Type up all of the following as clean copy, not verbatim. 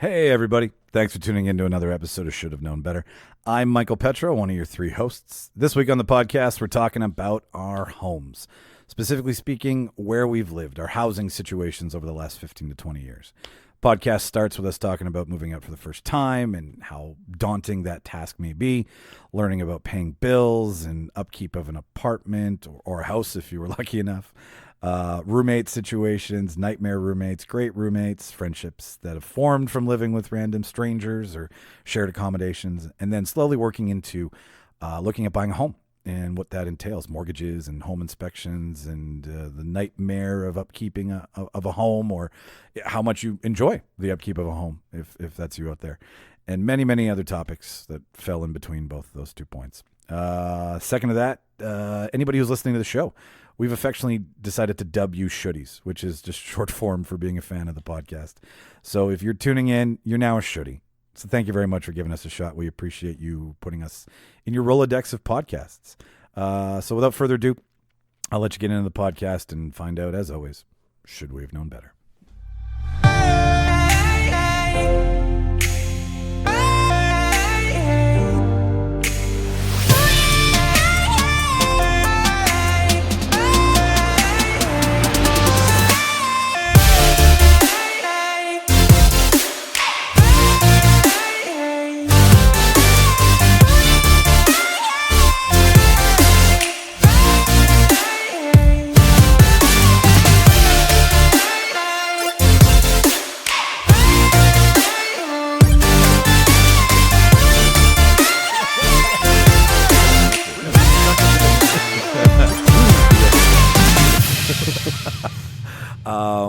Hey, everybody. Thanks for tuning in to another episode of Should Have Known Better. I'm Michael Petro, one of your three hosts. This week on the podcast, we're talking about our homes. Specifically speaking, where we've lived, our housing situations over the last 15 to 20 years. Podcast starts with us talking about moving out for the first time and how daunting that task may be, learning about paying bills and upkeep of an apartment or a house if you were lucky enough. Roommate situations, nightmare roommates, great roommates, friendships that have formed from living with random strangers or shared accommodations, and then slowly working into looking at buying a home and what that entails, mortgages and home inspections and the nightmare of upkeeping of a home, or how much you enjoy the upkeep of a home, if that's you out there, and many, many other topics that fell in between both of those 2 points. Second to that, anybody who's listening to the show, we've affectionately decided to dub you Shoodies, which is just short form for being a fan of the podcast. So if you're tuning in, you're now a Shoodie. So thank you very much for giving us a shot. We appreciate you putting us in your Rolodex of podcasts. So without further ado, I'll let you get into the podcast and find out, as always, should we have known better?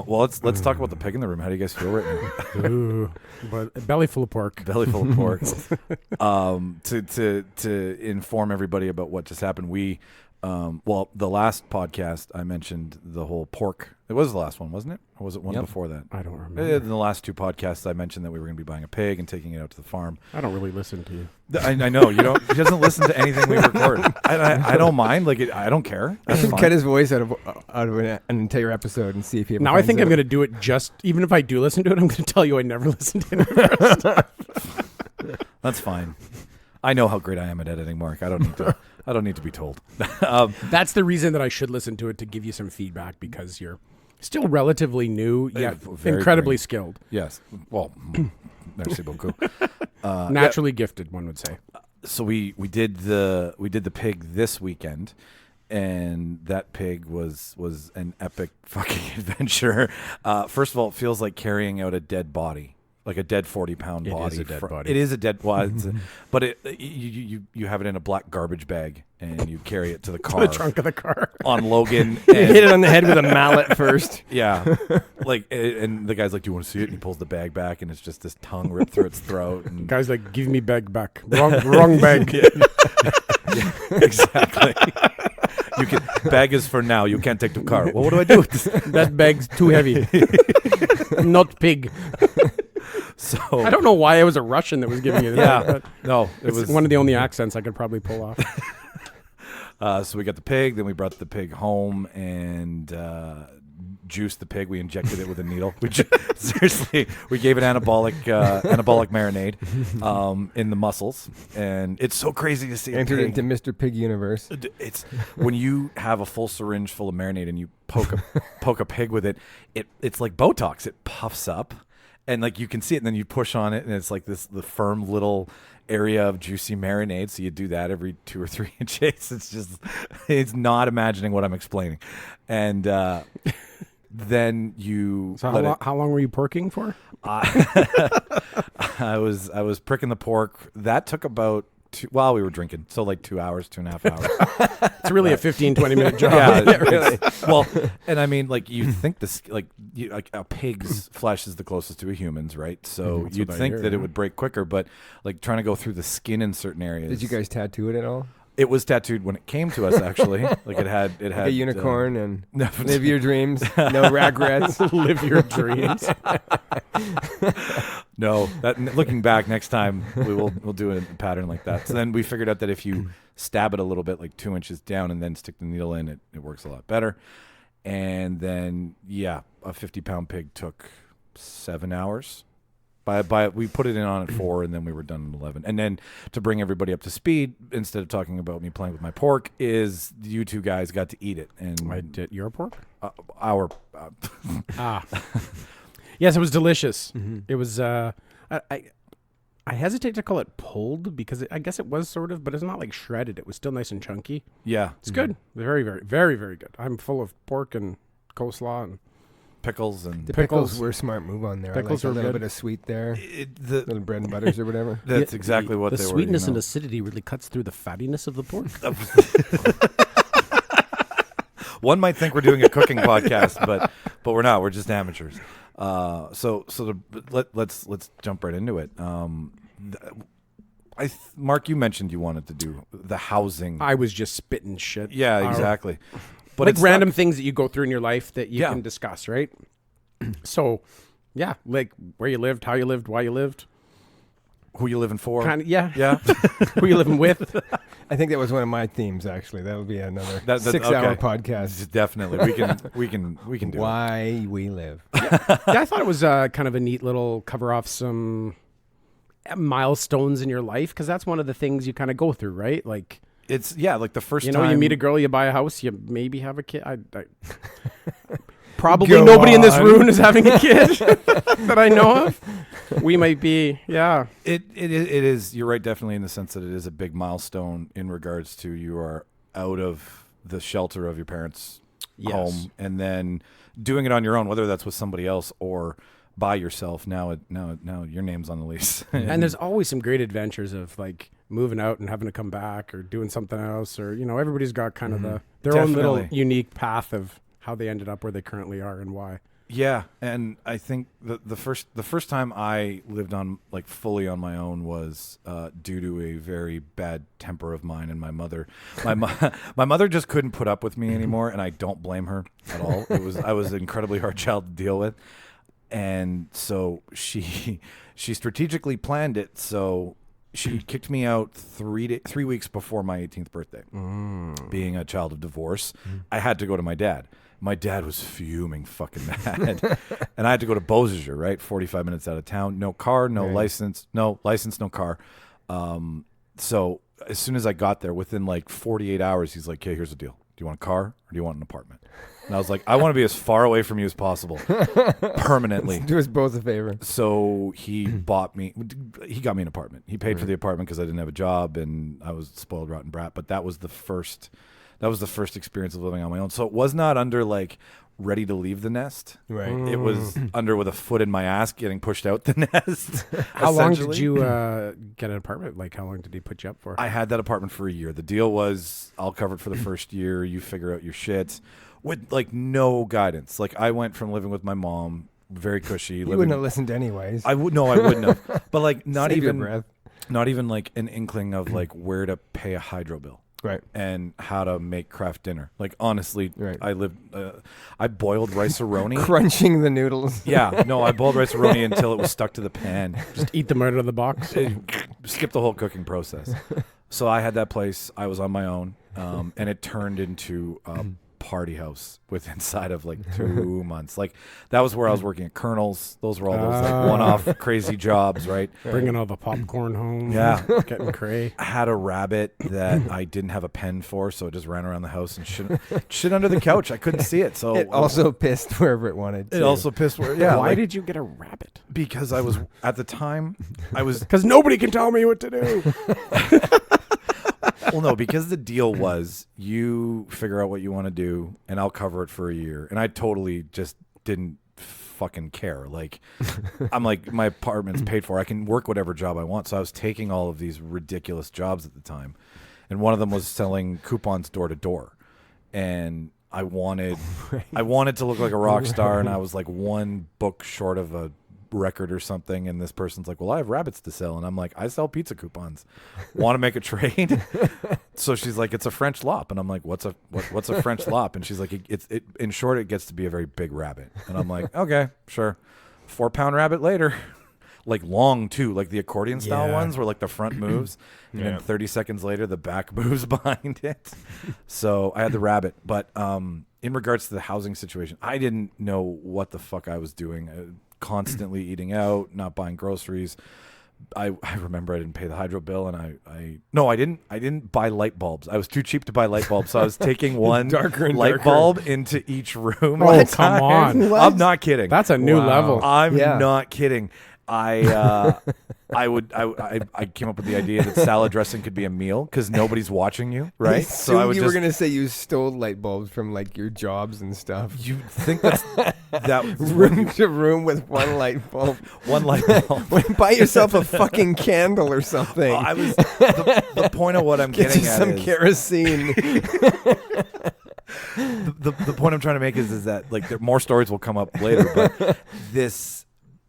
Well, let's talk about the pig in the room. How do you guys feel right now? Ooh, but belly full of pork. Belly full of pork. To inform everybody about what just happened, we the last podcast I mentioned the whole pork. It was the last one, wasn't it? Or was it one before that? I don't remember. In the last two podcasts, I mentioned that we were going to be buying a pig and taking it out to the farm. I don't really listen to you. I know you don't. He doesn't listen to anything we record. I don't mind. I don't care. I should cut his voice out of an entire episode and see if he ever now I think I'm going to do it. Just even if I do listen to it, I'm going to tell you I never listened to it. That's fine. I know how great I am at editing, Mark. I don't need to be told. That's the reason that I should listen to it, to give you some feedback, because you're still relatively new, yet incredibly skilled. Yes. Well, merci beaucoup. Naturally gifted, one would say. So we did the pig this weekend, and that pig was an epic fucking adventure. First of all, it feels like carrying out a dead body. Like a dead 40-pound body. It is a dead body. It is a dead body. But you have it in a black garbage bag, and you carry it to the car. To the trunk of the car. On Logan. You hit it on the head with a mallet first. Yeah. And the guy's like, do you want to see it? And he pulls the bag back, and it's just this tongue ripped through its throat. And guy's like, give me bag back. Wrong bag. Yeah, exactly. Bag is for now. You can't take the car. Well, what do I do with this? That bag's too heavy. Not pig. So I don't know why it was a Russian that was giving you that. Yeah, no, it was one of the only accents I could probably pull off. So we got the pig, then we brought the pig home and juiced the pig. We injected it with a needle. Seriously, we gave it anabolic marinade in the muscles, and it's so crazy to see. Entered into Mr. Pig universe. It's when you have a full syringe full of marinade and you poke a pig with it. It's like Botox. It puffs up. And like you can see it, and then you push on it, and it's like the firm little area of juicy marinade. So you do that every 2 or 3 inches. It's not imagining what I'm explaining. And then you. So how long were you porking for? I was pricking the pork. That took about while we were drinking, so like 2 hours, 2.5 hours. It's really a 15-20 minute job. Yeah, really. Well, and I mean, like you think this, like a pig's flesh is the closest to a human's, right? So you'd think that it would break quicker, but like trying to go through the skin in certain areas. Did you guys tattoo it at all? It was tattooed when it came to us, actually. Like it had a unicorn and live your dreams, no regrets. Live your dreams. No, looking back, next time we'll do a pattern like that. So then we figured out that if you stab it a little bit, like 2 inches down, and then stick the needle in, it works a lot better. And then, yeah, a 50-pound pig took 7 hours. We put it in on at 4, and then we were done at 11. And then to bring everybody up to speed, instead of talking about me playing with my pork, is you two guys got to eat it. And I did your pork? Our. Yes, it was delicious. Mm-hmm. It was. I hesitate to call it pulled because I guess it was sort of, but it's not like shredded. It was still nice and chunky. Yeah, it's good. Very, very, very, very good. I'm full of pork and coleslaw and pickles and the pickles were a smart move on there. Pickles I like were a little good. bit of sweet there, the little bread and butters or whatever. That's exactly what the they were. sweetness and acidity really cuts through the fattiness of the pork. One might think we're doing a cooking podcast, but we're not. We're just amateurs. Let's jump right into it. Mark, you mentioned you wanted to do the housing. I was just spitting shit. Yeah, exactly. But like it's random things that you go through in your life that you Yeah. can discuss, right? So, yeah, like where you lived, how you lived, why you lived, who you living for? kind of, yeah, Yeah. who you living with. I think that was one of my themes. Actually, that'll be another That's 6-hour okay. podcast. Definitely, we can do it. Why we live. Yeah, I thought it was kind of a neat little cover off some milestones in your life because that's one of the things you kind of go through, right? Like It's like the first you time you meet a girl, you buy a house, you maybe have a kid. Probably Go nobody in this on. room is having a kid that I know of. We might be, yeah. It is. You're right, definitely in the sense that it is a big milestone in regards to you are out of the shelter of your parents' home and then doing it on your own, whether that's with somebody else or by yourself. Now your name's on the lease. And there's always some great adventures of like moving out and having to come back or doing something else, or everybody's got kind of their own little Definitely. unique path of how they ended up where they currently are and why. Yeah, and I think the first time I lived on like fully on my own was due to a very bad temper of mine and my mother. My mother just couldn't put up with me anymore, and I don't blame her at all. I was an incredibly hard child to deal with, and so she strategically planned it so. She kicked me out 3 weeks before my 18th birthday. Being a child of divorce, I had to go to my dad. My dad was fuming fucking mad. And I had to go to Beausejour, right? 45 minutes out of town. No car, no license. No license, no car. So as soon as I got there, within like 48 hours, he's like, okay, here's the deal. Do you want a car or do you want an apartment? And I was like, I want to be as far away from you as possible, permanently. Do us both a favor. So he got me an apartment. He paid for the apartment because I didn't have a job and I was a spoiled rotten brat. But that was the first experience of living on my own. So it was not under like ready to leave the nest. Right. It was under with a foot in my ass getting pushed out the nest. How long did essentially. you get an apartment? Like how long did he put you up for? I had that apartment for a year. The deal was I'll cover it for the first year. You figure out your shit with like no guidance. Like I went from living with my mom, very cushy. You wouldn't have listened anyways. I wouldn't have. But like not Save your even breath. not even like an inkling of like where to pay a hydro bill. Right. And how to make craft dinner. Like honestly, Right. I boiled rice-a-roni. Crunching the noodles. Yeah, no, I boiled rice-a-roni until it was stuck to the pan. Just eat them out of the box. Skip the whole cooking process. So I had that place. I was on my own, and it turned into a party house with inside of like 2 months. Like that was where I was working at Colonel's. Those were all those like one-off crazy jobs, right? Bringing all the popcorn home. Yeah. Getting cray. I had a rabbit that I didn't have a pen for, so it just ran around the house and shit under the couch. I couldn't see it, so It also pissed wherever it wanted to. it also pissed where yeah. Why like, did you get a rabbit? because I was at the time I was Because nobody can tell me what to do. well no because the deal was you figure out what you want to do and I'll cover it for a year, and I totally just didn't fucking care. Like I'm like my apartment's paid for. I can work whatever job I want. So I was taking all of these ridiculous jobs at the time, and one of them was selling coupons door to door, and I wanted to look like a rock star, and I was like one book short of a record or something, and this person's like, well, I have rabbits to sell, and I'm like, I sell pizza coupons, want to make a trade? So she's like, it's a French lop, and I'm like, what's a French lop? And she's like, it in short, it gets to be a very big rabbit, and I'm like, okay, sure. 4-pound rabbit later. Like long too, like the accordion style ones where like the front moves and then 30 seconds later the back moves behind it. So I had the rabbit, but in regards to the housing situation, I didn't know what the fuck I was doing. constantly eating out, not buying groceries. I remember I didn't pay the hydro bill, and I didn't buy light bulbs. I was too cheap to buy light bulbs, so I was taking one Darker and light darker. bulb into each room. Oh, at a come time. on. What? I'm not kidding. That's a new Wow. level. I'm Yeah. not kidding. I came up with the idea that salad dressing could be a meal because nobody's watching you, I right? So I assumed would you just were gonna say you stole light bulbs from like your jobs and stuff. you think that's that Room to room with one light bulb. one light bulb. Buy yourself a fucking candle or something. I was the point of what I'm Get getting you at some is, kerosene. the point I'm trying to make is that like more stories will come up later, but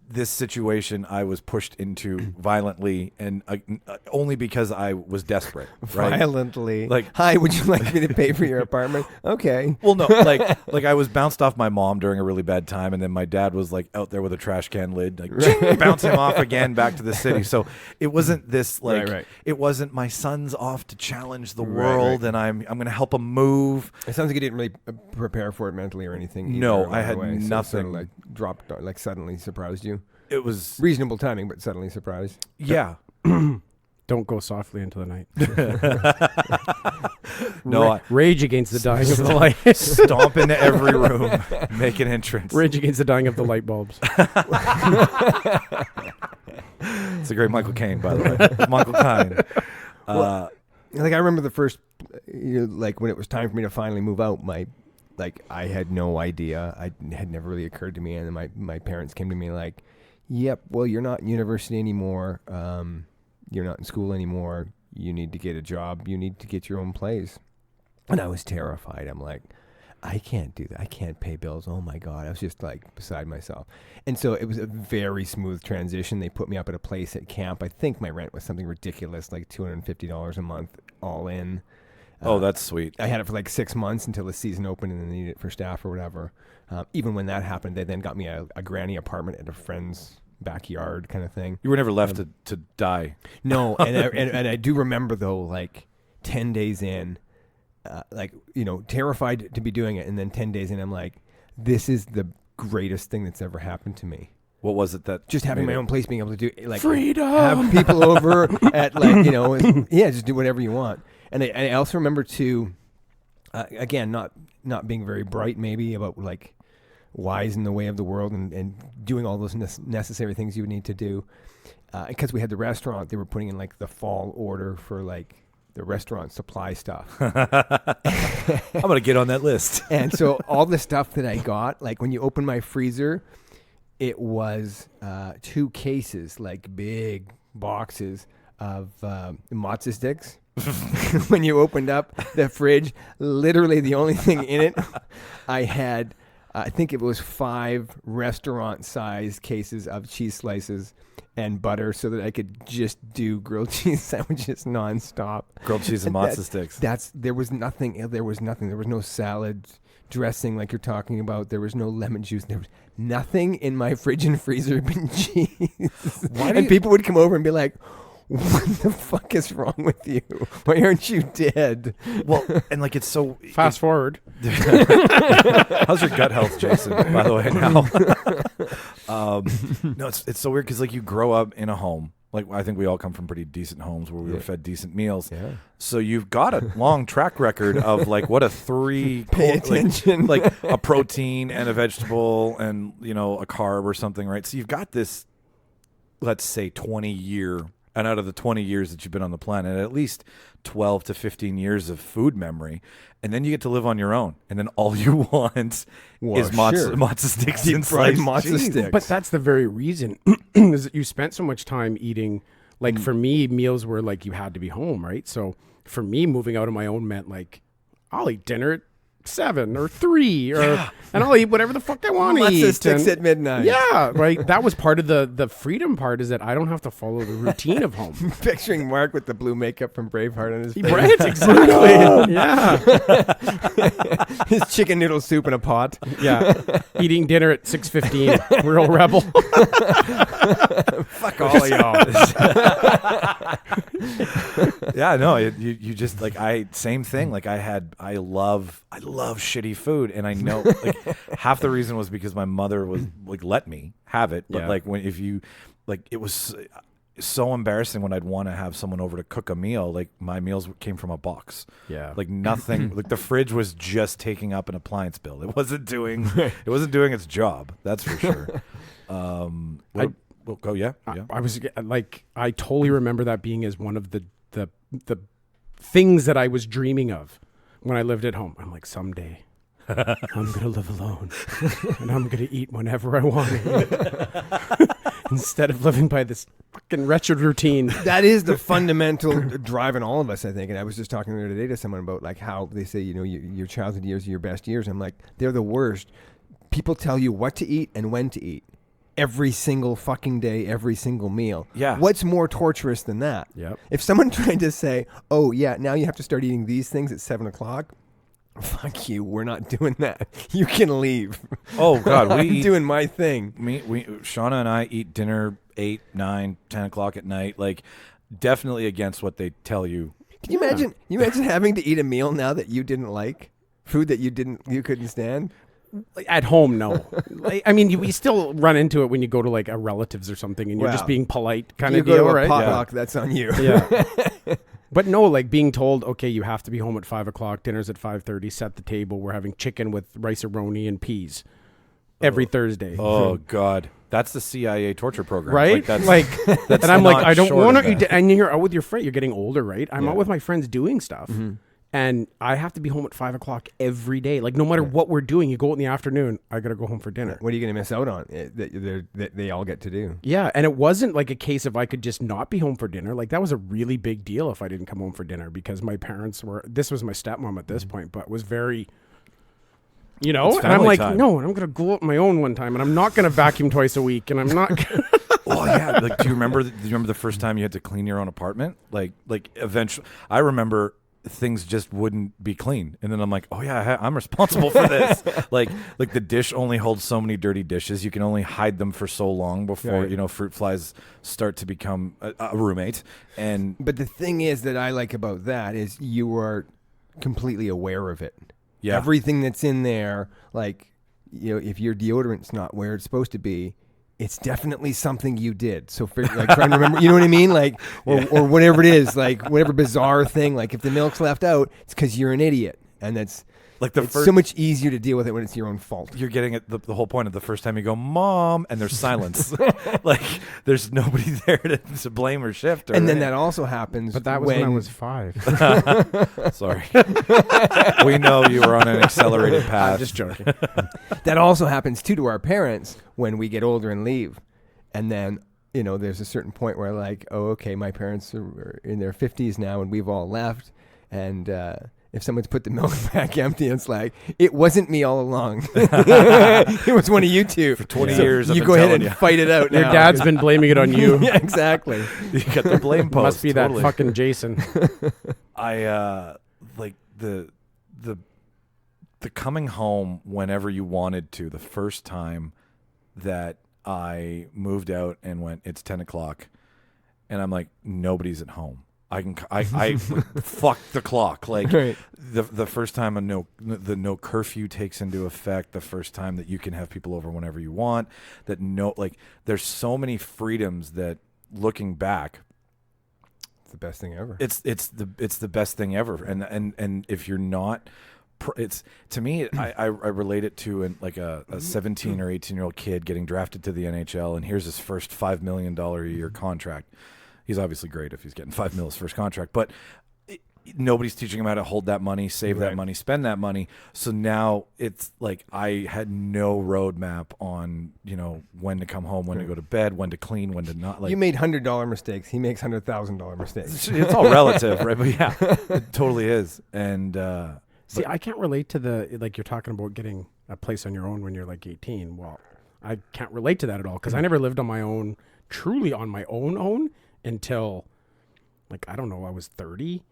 this situation I was pushed into violently, and only because I was desperate, right? Violently. Like- hi, would you like me to pay for your apartment? Okay. Well, no, like I was bounced off my mom during a really bad time, and then my dad was like out there with a trash can lid, like ching, bounce him off again back to the city. So it wasn't this like Right. it wasn't my son's off to challenge the Right, world, right. and I'm going to help him move. It sounds like you didn't really prepare for it mentally or anything. either No, along I the had way, so it sort nothing. of, like dropped, like suddenly surprised you. It was Reasonable timing, but suddenly surprised. yeah. Don't go softly into the night. No, Rage against the dying of the light. stomp into every room, make an entrance. Rage against the dying of the light bulbs. It's a great Michael Caine, by the way. Michael Caine. Like I remember the first, like when it was time for me to finally move out, I had no idea. I had never really occurred to me, and then my parents came to me like, "Yep, well, you're not in university anymore. You're not in school anymore. You need to get a job. You need to get your own place." And I was terrified. I'm like, I can't do that. I can't pay bills. Oh my God. I was just like beside myself. And so it was a very smooth transition. They put me up at a place at camp. I think my rent was something ridiculous, like $250 a month all in. Oh, that's sweet. I had it for like 6 months until the season opened and then they needed it for staff or whatever. Even when that happened, they then got me a granny apartment at a friend's backyard kind of thing. You were never left to die. No, and I do remember though, like 10 days in, terrified to be doing it. And then 10 days in, I'm like, this is the greatest thing that's ever happened to me. What was it that Just having made my it? own place, being able to do like Freedom! have people over at like, just do whatever you want. And I also remember too, again, not being very bright maybe about like wise in the way of the world and doing all those necessary things you would need to do. Because we had the restaurant, they were putting in like the fall order for like the restaurant supply stuff. I'm going to get on that list. And so all the stuff that I got, like when you open my freezer, it was 2 cases, like big boxes of matzo sticks. When you opened up the fridge, literally the only thing in it, I had, I think it was 5 restaurant-sized cases of cheese slices and butter so that I could just do grilled cheese sandwiches nonstop. Grilled cheese and matzo sticks. There was nothing. There was no salad dressing like you're talking about. There was no lemon juice. There was nothing in my fridge and freezer but cheese. And people would come over and be like, what the fuck is wrong with you? Why aren't you dead? Well, and like it's so Fast forward. How's your gut health, Jason? By the way, now. No, it's so weird because like you grow up in a home. Like I think we all come from pretty decent homes where we were fed decent meals. Yeah. So you've got a long track record of like what a 3 Pay attention. like a protein and a vegetable and a carb or something, right? So you've got this, let's say 20-year. And out of the 20 years that you've been on the planet, at least 12 to 15 years of food memory. And then you get to live on your own. And then all you want is matzo sticks Deep and fried sliced matzo cheese. sticks. But that's the very reason is that you spent so much time eating. Like for me, meals were like you had to be home, right? So for me, moving out on my own meant like I'll eat dinner at 7 or 3 and I'll eat whatever the fuck I want to eat. Matzo sticks at midnight. Yeah, right. That was part of the freedom part is that I don't have to follow the routine of home. Picturing Mark with the blue makeup from Braveheart on his face. Right, exactly. Yeah. His chicken noodle soup in a pot. Yeah. Eating dinner at 6:15. Real rebel. Fuck all of y'all. Yeah, no, you just like same thing. Like I love shitty food, and I know like half the reason was because my mother was like let me have it, but like if you like it was so embarrassing when I'd want to have someone over to cook a meal. Like my meals came from a box. Yeah, like nothing. Like the fridge was just taking up an appliance bill. It wasn't doing its job. That's for sure. I was like, I totally remember that being as one of the things that I was dreaming of when I lived at home. I'm like, someday I'm gonna live alone and I'm gonna eat whenever I want to instead of living by this fucking wretched routine. That is the fundamental drive in all of us, I think. And I was just talking the other day to someone about like how they say, you know, your childhood years are your best years. I'm like, they're the worst. People tell you what to eat and when to eat. Every single fucking day, every single meal. Yeah. What's more torturous than that? Yep. If someone tried to say, oh, yeah, now you have to start eating these things at 7 o'clock, fuck you, we're not doing that. You can leave. Oh, God. I'm doing my thing. Shauna and I eat dinner 8, 9, 10 o'clock at night. Like, definitely against what they tell you. Can you imagine? You imagine having to eat a meal now that you didn't like? Food that you couldn't stand? At home, no. I mean, we still run into it when you go to like a relatives or something, and you're just being polite, kind of deal, go to a right? potluck, that's on you. Yeah. But no, like being told, okay, you have to be home at 5 o'clock. Dinner's at 5:30. Set the table. We're having chicken with rice-a-roni and peas every Thursday. Oh God, that's the CIA torture program, right? That's and I'm like, I don't want to. And you're out with your friend. You're getting older, right? I'm out with my friends doing stuff. And I have to be home at 5 o'clock every day. Like, no matter what we're doing, you go out in the afternoon, I got to go home for dinner. What are you going to miss out on that they all get to do? Yeah, and it wasn't like a case of I could just not be home for dinner. Like, that was a really big deal if I didn't come home for dinner because my parents were, this was my stepmom at this point, but was very, you know, and I'm like, no, I'm going to go out on my own one time, and I'm not going to vacuum twice a week, and I'm not Oh yeah, like do you remember the first time you had to clean your own apartment? Like eventually, I remember things just wouldn't be clean, and then I'm like, oh yeah, I'm responsible for this. like the dish only holds so many dirty dishes. You can only hide them for so long before fruit flies start to become a roommate. But the thing is that I like about that is you are completely aware of it. Yeah, everything that's in there, like, you know, if your deodorant's not where it's supposed to be, it's definitely something you did. So like trying to remember, you know what I mean? Like, or whatever it is, like whatever bizarre thing, like if the milk's left out, it's because you're an idiot. And that's like it's so much easier to deal with it when it's your own fault. You're getting it. The whole point of the first time you go, Mom, and there's silence. Like there's nobody there to blame or shift. And then that also happens. But that was when I was 5. Sorry. We know you were on an accelerated path. I'm just joking. That also happens too to our parents when we get older and leave. And then, you know, there's a certain point where like, oh, okay, my parents are in their 50s now and we've all left. And if someone's put the milk back empty, it's like, it wasn't me all along. It was one of you two. For 20 years. You go ahead and fight it out now. Your dad's been blaming it on you. Yeah, exactly. You got the blame post. Must be that fucking Jason. I like the coming home whenever you wanted to. The first time that I moved out and went, it's 10 o'clock, and I'm like, nobody's at home. I fuck the clock. Like the first time the no curfew takes into effect, the first time that you can have people over whenever you want, that there's so many freedoms that looking back, it's the best thing ever. It's the best thing ever. And if you're not, it's to me, I relate it to like a 17 or 18-year-old kid getting drafted to the NHL, and here's his first $5 million a year contract. He's obviously great if he's getting $5 million his first contract, but nobody's teaching him how to hold that money, save that money, spend that money. So now it's like I had no roadmap on, you know, when to come home, when to go to bed, when to clean, when to not. Like, you made $100 mistakes. He makes $100,000 mistakes. It's all relative, right? But yeah, it totally is. And see, I can't relate to like you're talking about getting a place on your own when you're like 18. Well, I can't relate to that at all because I never lived on my own, truly on my own. Until, like, I don't know, I was 30.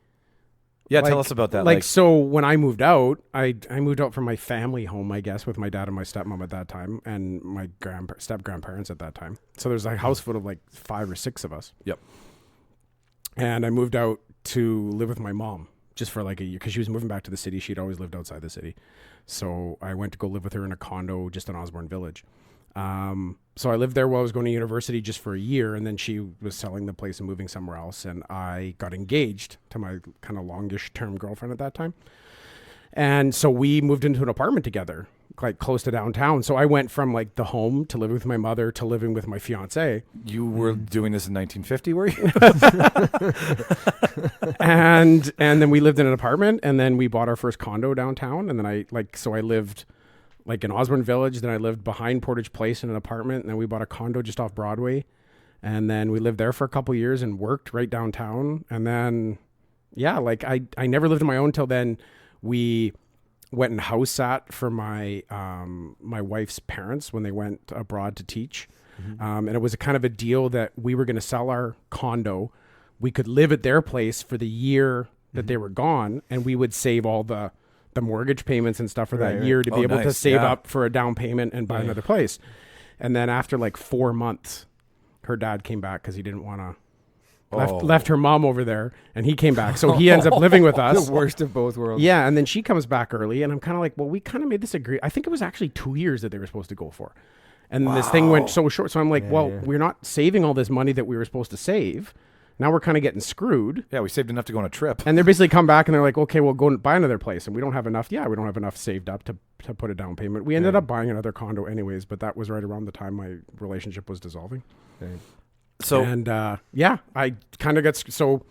Yeah, tell us about that. Like, so when I moved out, I moved out from my family home, I guess, with my dad and my stepmom at that time, and my step-grandparents at that time. So there's a house full of, like, 5 or 6 of us. Yep. And I moved out to live with my mom just for like a year because she was moving back to the city. She'd always lived outside the city. So I went to go live with her in a condo just in Osborne Village. So I lived there while I was going to university just for a year, and then she was selling the place and moving somewhere else, and I got engaged to my kind of longish term girlfriend at that time. And so we moved into an apartment together, like close to downtown. So I went from like the home to living with my mother to living with my fiance. You were doing this in 1950, were you? and then we lived in an apartment, and then we bought our first condo downtown. And then I lived like in Osborne Village. Then I lived behind Portage Place in an apartment. And then we bought a condo just off Broadway. And then we lived there for a couple years and worked right downtown. And then, yeah, like I never lived on my own till then. We went and house sat for my my wife's parents when they went abroad to teach. And it was a kind of a deal that we were going to sell our condo. We could live at their place for the year that they were gone, and we would save all the mortgage payments and stuff for that year to be able to save up for a down payment and buy another place. And then after like 4 months, her dad came back because he didn't want to. Left her mom over there, and he came back. So he ends up living with us. The worst of both worlds. Yeah, and then she comes back early, and I'm kind of like, well, we kind of made this agree. I think it was actually 2 years that they were supposed to go for. And this thing went so short. So I'm like, we're not saving all this money that we were supposed to save. Now we're kind of getting screwed. Yeah, we saved enough to go on a trip. And they're basically come back, and they're like, okay, we'll go and buy another place. And we don't have enough. Yeah, we don't have enough saved up to put a down payment. We ended up buying another condo anyways, but that was right around the time my relationship was dissolving. Right. So, and I kind of got, so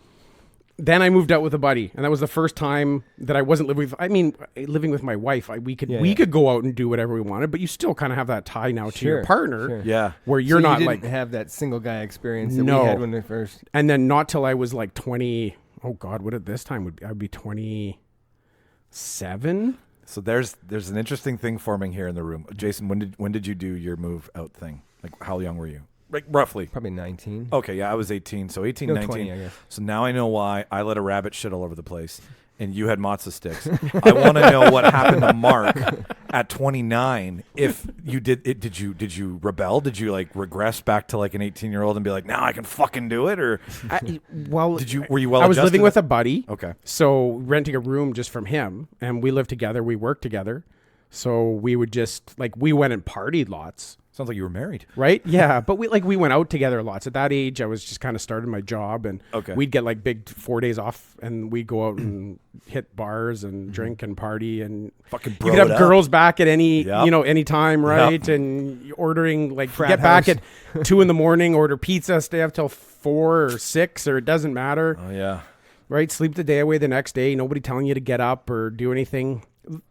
then I moved out with a buddy, and that was the first time that I wasn't living with my wife. We could go out and do whatever we wanted, but you still kind of have that tie now to your partner. Sure. Yeah. Where you're not didn't have that single guy experience that we had when we first. And then not till I was like 20, oh God, what at this time would be? I'd be 27. So there's an interesting thing forming here in the room. Jason, when did you do your move out thing? Like, how young were you? Like, roughly. Probably 19. Okay, yeah, I was 18. So 18, No, 19. 20, I guess. So now I know why I let a rabbit shit all over the place and you had matzo sticks. I want to know what happened to Mark at 29. If you did it, did you rebel? Did you like regress back to like an 18-year-old and be like, now I can fucking do it? Or were you well I was adjusted? living with a buddy. Okay. So renting a room just from him, and we lived together. We worked together. So we would just we went and partied lots. Sounds like you were married. Right? Yeah. But we went out together lots. At that age, I was just kind of starting my job, and we'd get like big 4 days off, and we'd go out and hit bars and drink and party, and fucking you could have girls back at any time, right? Yep. And ordering Frat get house. back at 2 a.m, order pizza, stay up till 4 or 6, or it doesn't matter. Oh yeah. Right? Sleep the day away the next day. Nobody telling you to get up or do anything.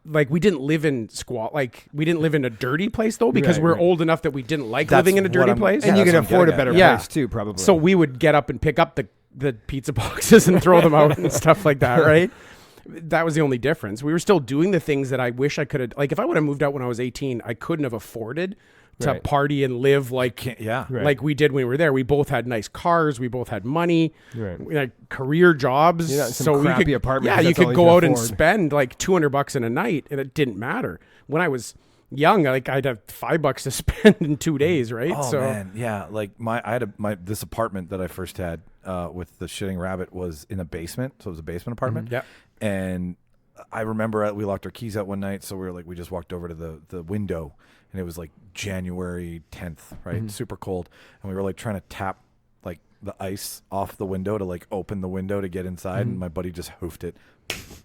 We didn't live in squat. We didn't live in a dirty place though, because we're old enough that we didn't like living in a dirty place. And you can afford a better Yeah. price too, probably. So we would get up and pick up the pizza boxes and throw them out and stuff like that, right? That was the only difference. We were still doing the things that I wish I could have. Like if I would have moved out when I was 18, I couldn't have afforded to party and live like we did when we were there. We both had nice cars. We both had money. Right. We had career jobs. So we could apartment. Yeah, you could go out and spend like $200 in a night, and it didn't matter. When I was young, I'd have $5 to spend in 2 days, right? Oh man, yeah. Like this apartment that I first had with the shitting rabbit was in a basement, so it was a basement apartment. Yeah, and I remember we locked our keys out one night, so we just walked over to the window, and it was like January 10th, right? Super cold, and we were like trying to tap like the ice off the window to like open the window to get inside, and my buddy just hoofed it.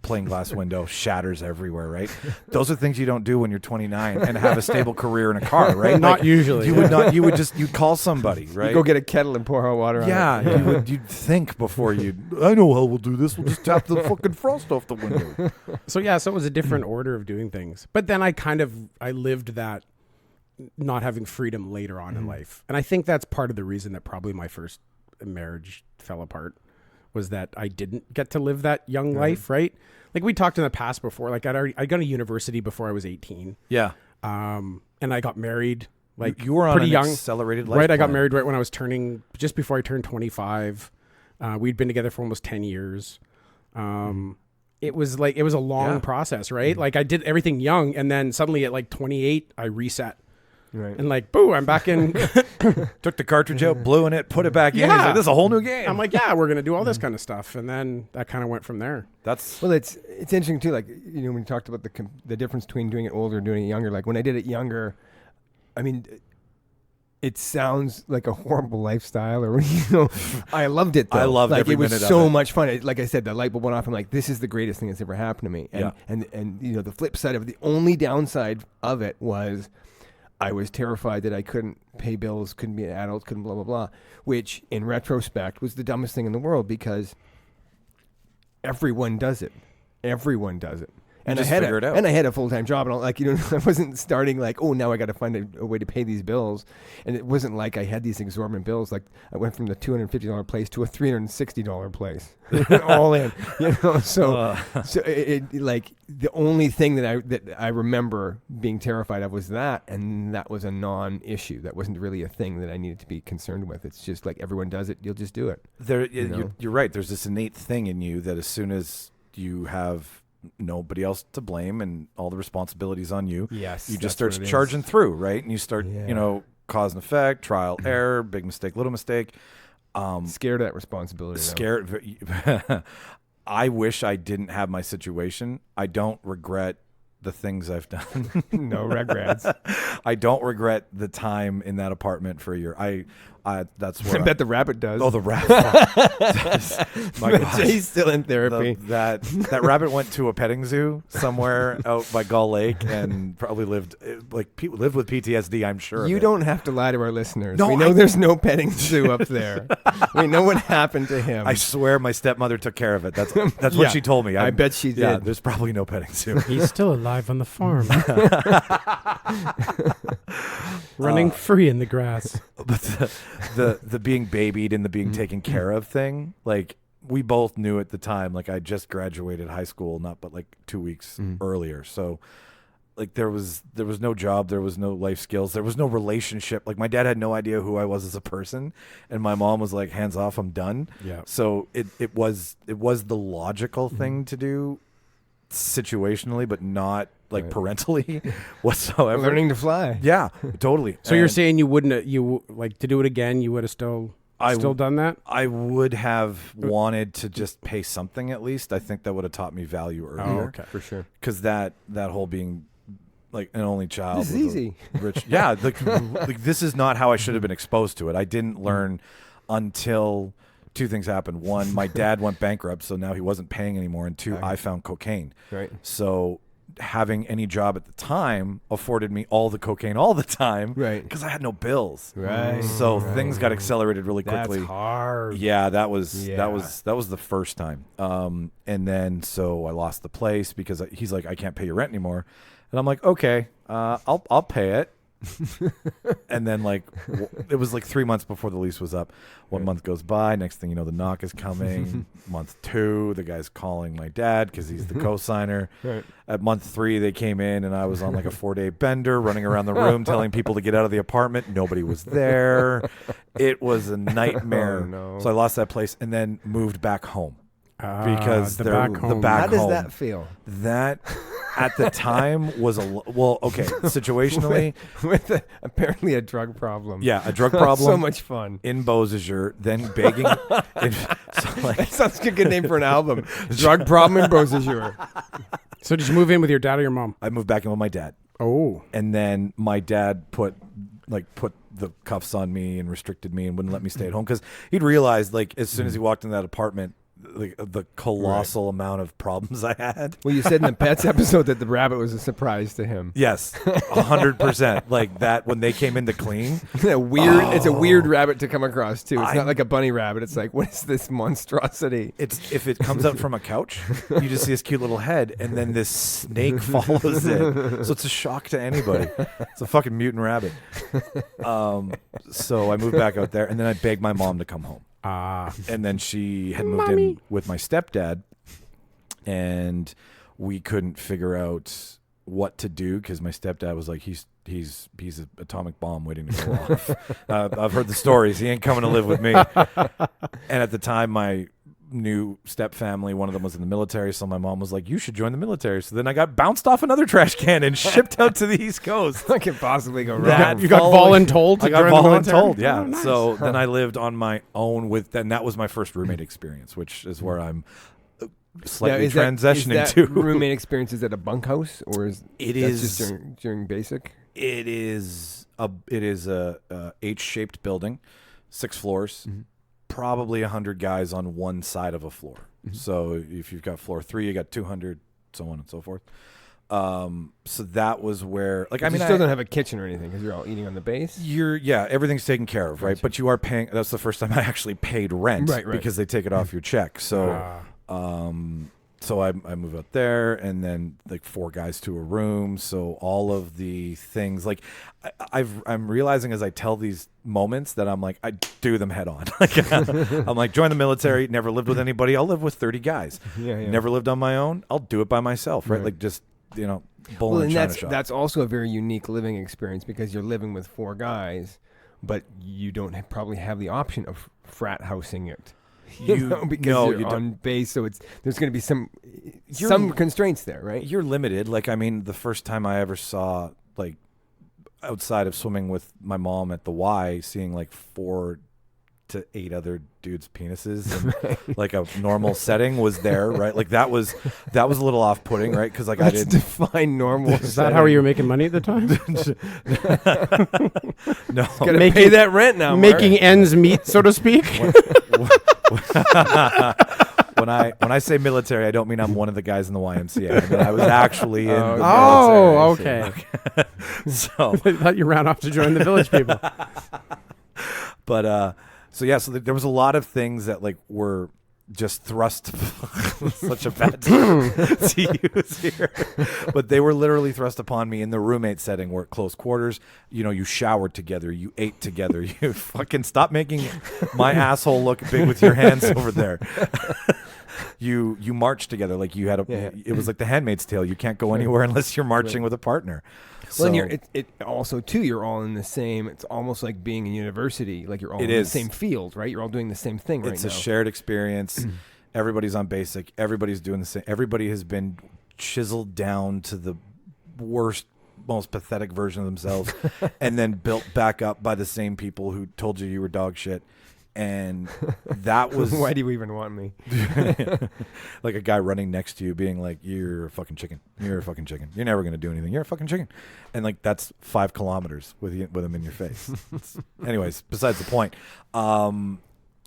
Plain glass window, shatters everywhere, right? Those are things you don't do when you're 29 and have a stable career in a car, right? Not usually. You'd call somebody, right? You go get a kettle and pour hot water on it. Yeah, you'd think before I know how we'll do this. We'll just tap the fucking frost off the window. So it was a different order of doing things. But then I lived that not having freedom later on in life. And I think that's part of the reason that probably my first marriage fell apart, was that I didn't get to live that young life, right? Like we talked in the past before, like I got to university before I was 18. Yeah. And I got married like you were on pretty an young, accelerated life right? I got plan. married right when I was just before I turned 25. We'd been together for almost 10 years. It was a long process, right? Like I did everything young, and then suddenly at like 28, I reset. Right. And like, boo, I'm back in. Took the cartridge out, blew in it, put it back in. He's Yeah. like, this is a whole new game. I'm like, yeah, we're going to do all this kind of stuff. And then that kind of went from there. That's Well, it's interesting too. Like, you know, when you talked about the difference between doing it older and doing it younger. Like when I did it younger, I mean, it sounds like a horrible lifestyle, or you know, I loved it though. I loved like every it was minute of so it. much fun. Like I said, the light bulb went off. I'm like, this is the greatest thing that's ever happened to me. And and you know, the flip side of it, the only downside of it was I was terrified that I couldn't pay bills, couldn't be an adult, couldn't blah blah blah. Which in retrospect was the dumbest thing in the world because everyone does it. Everyone does it. And just I had figure it out. And I had a full-time job, and all, like, you know, I wasn't starting like, oh, now I got to find a way to pay these bills. And it wasn't like I had these exorbitant bills. Like I went from the $250 place to a $360 place, all in. You know, so it like the only thing that I remember being terrified of was that, and that was a non-issue. That wasn't really a thing that I needed to be concerned with. It's just like everyone does it, you'll just do it. You're right. There's this innate thing in you that as soon as you have nobody else to blame and all the responsibilities on you, Yes, you just that's start what it charging is. through, right? And you start, Yeah. you know, cause and effect, trial, error, big mistake, little mistake. Scared of that responsibility. though. Scared. I wish I didn't have my situation. I don't regret the things I've done. No regrets. I don't regret the time in that apartment for a year. That's I where bet the rabbit does. Oh, the rabbit. My But God. he's still in therapy. That rabbit went to a petting zoo somewhere out by Gull Lake and probably lived with PTSD, I'm sure. You of it. don't have to lie to our listeners. No, we know I- there's no petting zoo up there. We know what happened to him. I swear my stepmother took care of it. That's Yeah, what she told me. I bet she Yeah, did. there's probably no petting zoo. He's still alive on the farm. Running free in the grass. But the being babied and the being taken care of thing, like we both knew at the time, like I just graduated high school, but like 2 weeks earlier. So like there was no job, there was no life skills, there was no relationship. Like my dad had no idea who I was as a person, and my mom was like, hands off, I'm done. Yeah. So it was the logical thing to do situationally, but not like Right. parentally whatsoever. Learning to fly. Yeah, totally. So you're And saying you wouldn't, like to do it again, you would have still done that? I would have wanted to just pay something at least. I think that would have taught me value earlier. For sure. Because that whole being like an only child. This is with a easy. Rich, yeah, like this is not how I should have been exposed to it. I didn't learn until two things happened. One, my dad went bankrupt, so now he wasn't paying anymore. And two, I found cocaine. Right. So having any job at the time afforded me all the cocaine all the time. Right. Because I had no bills. Right. So things got accelerated really quickly. That's hard. Yeah, that was Yeah. the first time. And then so I lost the place because he's like, I can't pay your rent anymore, and I'm like, okay, I'll pay it. And then like it was like 3 months before the lease was up. One month goes by. Next thing you know, the knock is coming. Month 2, the guy's calling my dad because he's the co-signer. Right. At month 3, they came in and I was on like a 4-day bender, running around the room telling people to get out of the apartment. Nobody was there. It was a nightmare. Oh, no. So I lost that place and then moved back home because the they're- back the home. back How does home. that feel? That at the time was okay, situationally. With apparently a drug problem. Yeah, a drug problem. So much fun. In Beausejour, then begging. That sounds like a good name for an album. Drug problem in Beausejour. So did you move in with your dad or your mom? I moved back in with my dad, Oh. and then my dad put the cuffs on me and restricted me and wouldn't let me stay at home because he'd realized like as soon as he walked in that apartment, like the colossal amount of problems I had. Well, you said in the pets episode that the rabbit was a surprise to him. Yes, 100%. Like that when they came in to clean. It's a weird rabbit to come across too. It's I- not like a bunny rabbit. It's like, what is this monstrosity? It's if it comes out from a couch, you just see this cute little head, and then this snake follows it. So it's a shock to anybody. It's a fucking mutant rabbit. So I moved back out there, and then I begged my mom to come home. And then she had moved in with my stepdad, and we couldn't figure out what to do because my stepdad was like, he's an atomic bomb waiting to go off. I've heard the stories. He ain't coming to live with me. And at the time, my new step family. One of them was in the military, so my mom was like, "You should join the military." So then I got bounced off another trash can and shipped out to the East Coast. What could possibly go wrong? You got voluntold to I got join the military? voluntold, yeah. Oh, nice. So then I lived on my own and that was my first roommate experience, which is where I'm slightly transitioning to. Roommate experience, is that a bunkhouse or is It that's is just during basic? It is a H-shaped building, 6 floors, probably 100 guys on one side of a floor. So if you've got floor 3, you got 200, so on and so forth. So that was where, like, But you still don't have a kitchen or anything because you're all eating on the base. Everything's taken care of, right? But you are paying. That's the first time I actually paid rent, Right. because they take it off your check. So, so I moved out there, and then like 4 guys to a room. So all of the things, like I'm realizing as I tell these moments that I'm like, I do them head on. Like, I'm like, join the military, never lived with anybody. I'll live with 30 guys. Never lived on my own. I'll do it by myself, right? Like just, bull Well, in and China shop. that's also a very unique living experience because you're living with 4 guys, but you don't probably have the option of frat housing it. Because you're on base, so there's going to be some constraints there, right? You're limited. Like, I mean, the first time I ever saw, like, outside of swimming with my mom at the Y, seeing like 4 to 8 other dudes' penises and like a normal setting was there, right? Like that was a little off-putting, right? Because like I didn't define normal. Is that how you were making money at the time? No, gotta pay that rent now. Making Mark. ends meet, so to speak. When I say military, I don't mean I'm one of the guys in the YMCA. I mean I was actually in the military. Oh, okay. So I thought you ran off to join the village people. But so there was a lot of things that like were just thrust such a bad term to use here, but they were literally thrust upon me in the roommate setting where at close quarters, you showered together, you ate together, you fucking stop making my asshole look big with your hands over there. You marched together like you had it was like the Handmaid's Tale. You can't go anywhere unless you're marching with a partner. Well, and it also too, you're all in the same. It's almost like being in university. Like you're all in the same field, right? You're all doing the same thing right now. It's a shared experience. Everybody's on basic. Everybody's doing the same. Everybody has been chiseled down to the worst, most pathetic version of themselves, and then built back up by the same people who told you were dog shit. And that was why do you even want me? Like a guy running next to you being like, you're a fucking chicken. You're a fucking chicken. You're never going to do anything. You're a fucking chicken. And like, that's 5 kilometers with him in your face. Anyways, besides the point.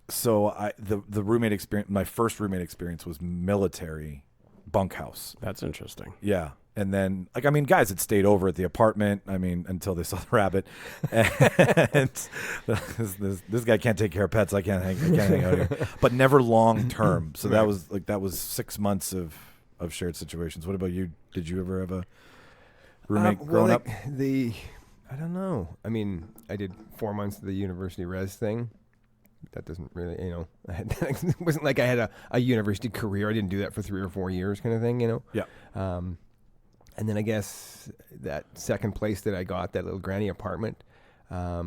So the roommate experience, my first roommate experience was military bunkhouse. That's interesting. Yeah. And then, like, I mean, guys had stayed over at the apartment, I mean, until they saw the rabbit. And this guy can't take care of pets. I can't hang out here. But never long term. So that was 6 months of shared situations. What about you? Did you ever have a roommate growing up? I don't know. I mean, I did 4 months of the university res thing. That doesn't really, it wasn't like I had a university career. I didn't do that for 3 or 4 years kind of thing, Yeah. And then I guess that second place that I got, that little granny apartment, I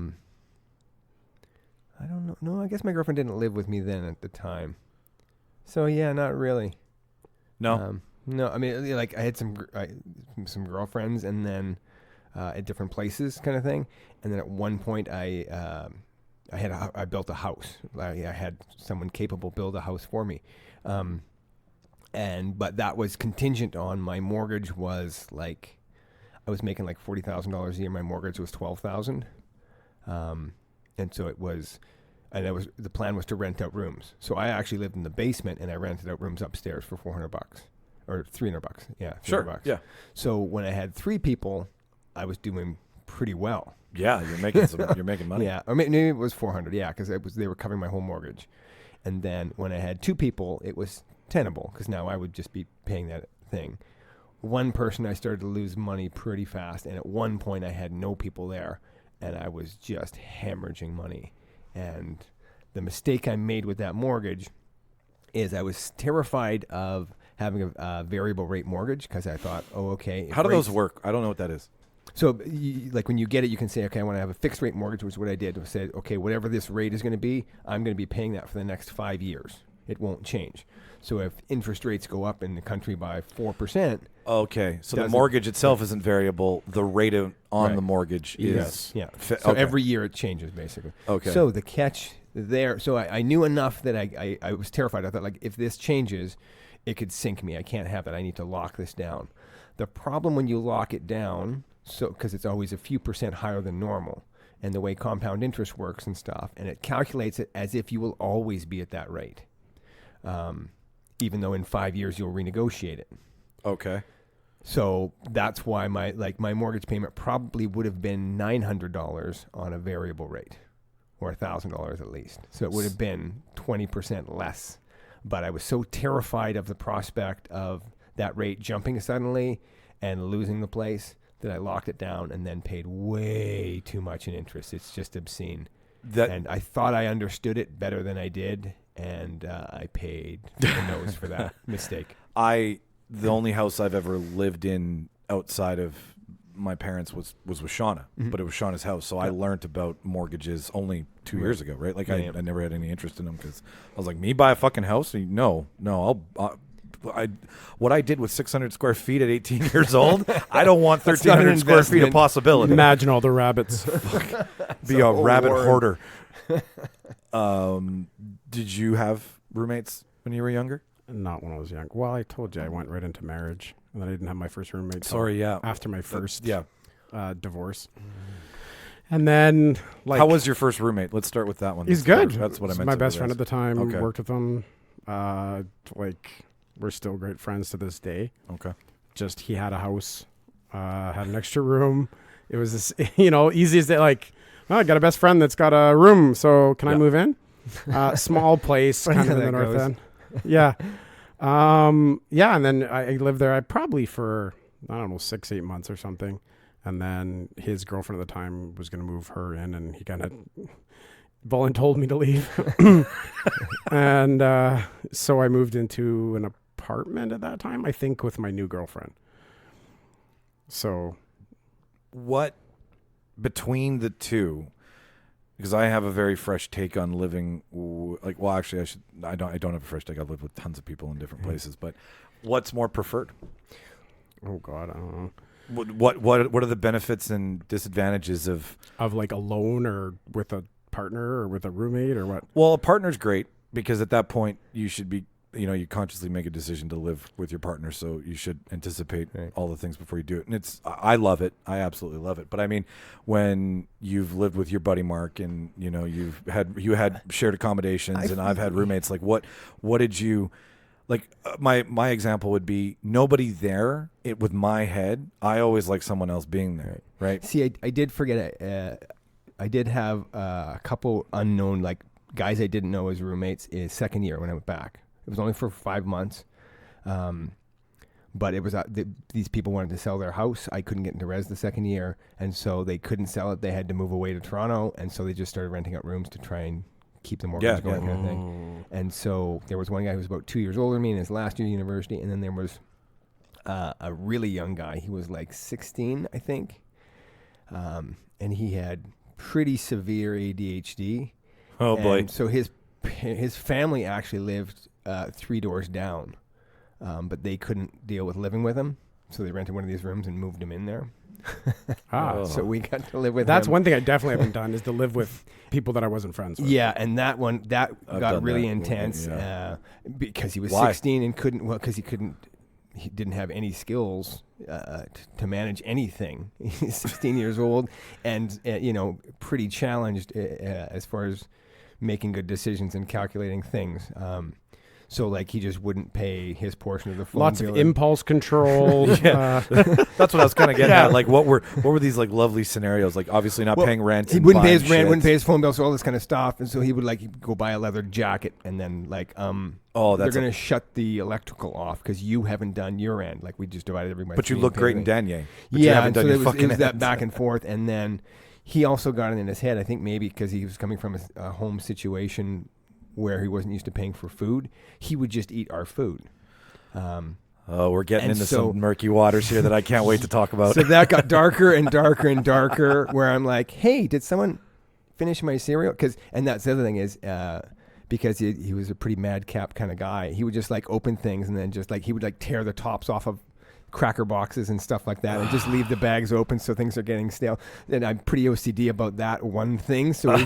don't know. No, I guess my girlfriend didn't live with me then at the time. So yeah, not really. No. No, I mean, like I had some girlfriends, and then at different places, kind of thing. And then at one point, I built a house. I had someone capable build a house for me. But that was contingent on my mortgage was like, I was making like $40,000 a year. My mortgage was $12,000. And so the plan was to rent out rooms. So I actually lived in the basement and I rented out rooms upstairs for $400 or $300. Yeah. Sure. $300. Yeah. So when I had 3 people, I was doing pretty well. Yeah. You're making money. Yeah. Or maybe it was 400. Yeah. Cause they were covering my whole mortgage. And then when I had 2 people, it was tenable because now I would just be paying that thing. One person, I started to lose money pretty fast, and at one point I had no people there, and I was just hemorrhaging money. And the mistake I made with that mortgage is I was terrified of having a variable rate mortgage because I thought, how do those work? I don't know what that is. So, like when you get it, you can say, okay, I want to have a fixed rate mortgage, which is what I did. I said, okay, whatever this rate is going to be, I'm going to be paying that for the next 5 years. It won't change. So if interest rates go up in the country by 4%, Okay, so the mortgage itself isn't variable. The rate on Right. the mortgage is So every year it changes basically. Okay. So the catch there. So I knew enough that I was terrified. I thought, like, if this changes, it could sink me. I can't have it. I need to lock this down. The problem when you lock it down, so because it's always a few percent higher than normal, and the way compound interest works and stuff, and it calculates it as if you will always be at that rate, even though in 5 years you'll renegotiate it. Okay. So that's why my mortgage payment probably would have been $900 on a variable rate, or $1,000 at least. So it would have been 20% less. But I was so terrified of the prospect of that rate jumping suddenly and losing the place that I locked it down and then paid way too much in interest. It's just obscene. And I thought I understood it better than I did, and I paid the nose for that mistake. The only house I've ever lived in outside of my parents was with Shauna, but it was Shauna's house. So I learned about mortgages only 2 years ago, right? Like I never had any interest in them because I was like, me buy a fucking house? No, what I did with 600 square feet at 18 years old, I don't want 1,300 square feet of possibility. Imagine all the rabbits. Be a rabbit hoarder. Did you have roommates when you were younger? Not when I was young. Well, I told you I went right into marriage, and then I didn't have my first roommate. After my first divorce. And then, like, how was your first roommate? Let's start with that one. He's good. That's what I meant. My best friend at the time. Okay. Worked with him. We're still great friends to this day. Okay. Just he had a house, had an extra room. It was this, easiest day. Like, oh, I got a best friend that's got a room, so can I move in? Small place, kind of in the north end. Yeah. And then I lived there probably for, 6-8 months or something. And then his girlfriend at the time was going to move her in, and he kind of voluntold me to leave. And so I moved into an apartment at that time, I think, with my new girlfriend. So what between the two, because I have a very fresh take on living. I don't have a fresh take. I've lived with tons of people in different places, but what's more preferred? Oh God, I don't know. What are the benefits and disadvantages of like alone or with a partner or with a roommate or what? Well, a partner's great because at that point you should be, you consciously make a decision to live with your partner, so you should anticipate all the things before you do it. And I love it. I absolutely love it. But I mean, when you've lived with your buddy Mark and you had shared accommodations, and I've had roommates, like what did you like? My example would be nobody there. With my head, I always like someone else being there. Right. See, I did forget it. I did have a couple unknown guys I didn't know as roommates is second year when I went back. It was only for 5 months, but it was these people wanted to sell their house. I couldn't get into res the second year, and so they couldn't sell it. They had to move away to Toronto, and so they just started renting out rooms to try and keep the mortgage going, kind of thing. And so there was one guy who was about 2 years older than me in his last year of university, and then there was a really young guy. He was like 16, I think, and he had pretty severe ADHD. Oh boy! And so his family actually lived 3 doors down, but they couldn't deal with living with him, so they rented one of these rooms and moved him in there. So we got to live with That's him. one thing I definitely haven't done is to live with people that I wasn't friends with. Yeah, and that got really intense because he was 16 and because he didn't have any skills to manage anything. He's 16 years old and pretty challenged as far as making good decisions and calculating things. So he just wouldn't pay his portion of the phone Lots bill. of impulse control. That's what I was kind of getting at. Like, what were these lovely scenarios? Like, obviously not paying rent. He wouldn't pay his rent, wouldn't pay his phone bill, so all this kind of stuff. And so he would go buy a leather jacket, and then they're going to shut the electrical off because you haven't done your end. Like, we just divided everybody. But you look great in Danye. Yeah, and so it was that back and forth, and then he also got it in his head. I think maybe because he was coming from a home situation where he wasn't used to paying for food, he would just eat our food. We're getting into some murky waters here that I can't wait to talk about. So that got darker and darker and darker, where I'm like, hey, did someone finish my cereal? And that's the other thing is because he was a pretty madcap kind of guy. He would just like open things and then just like he would like tear the tops off of cracker boxes and stuff like that and just leave the bags open so things are getting stale. And I'm pretty OCD about that one thing. So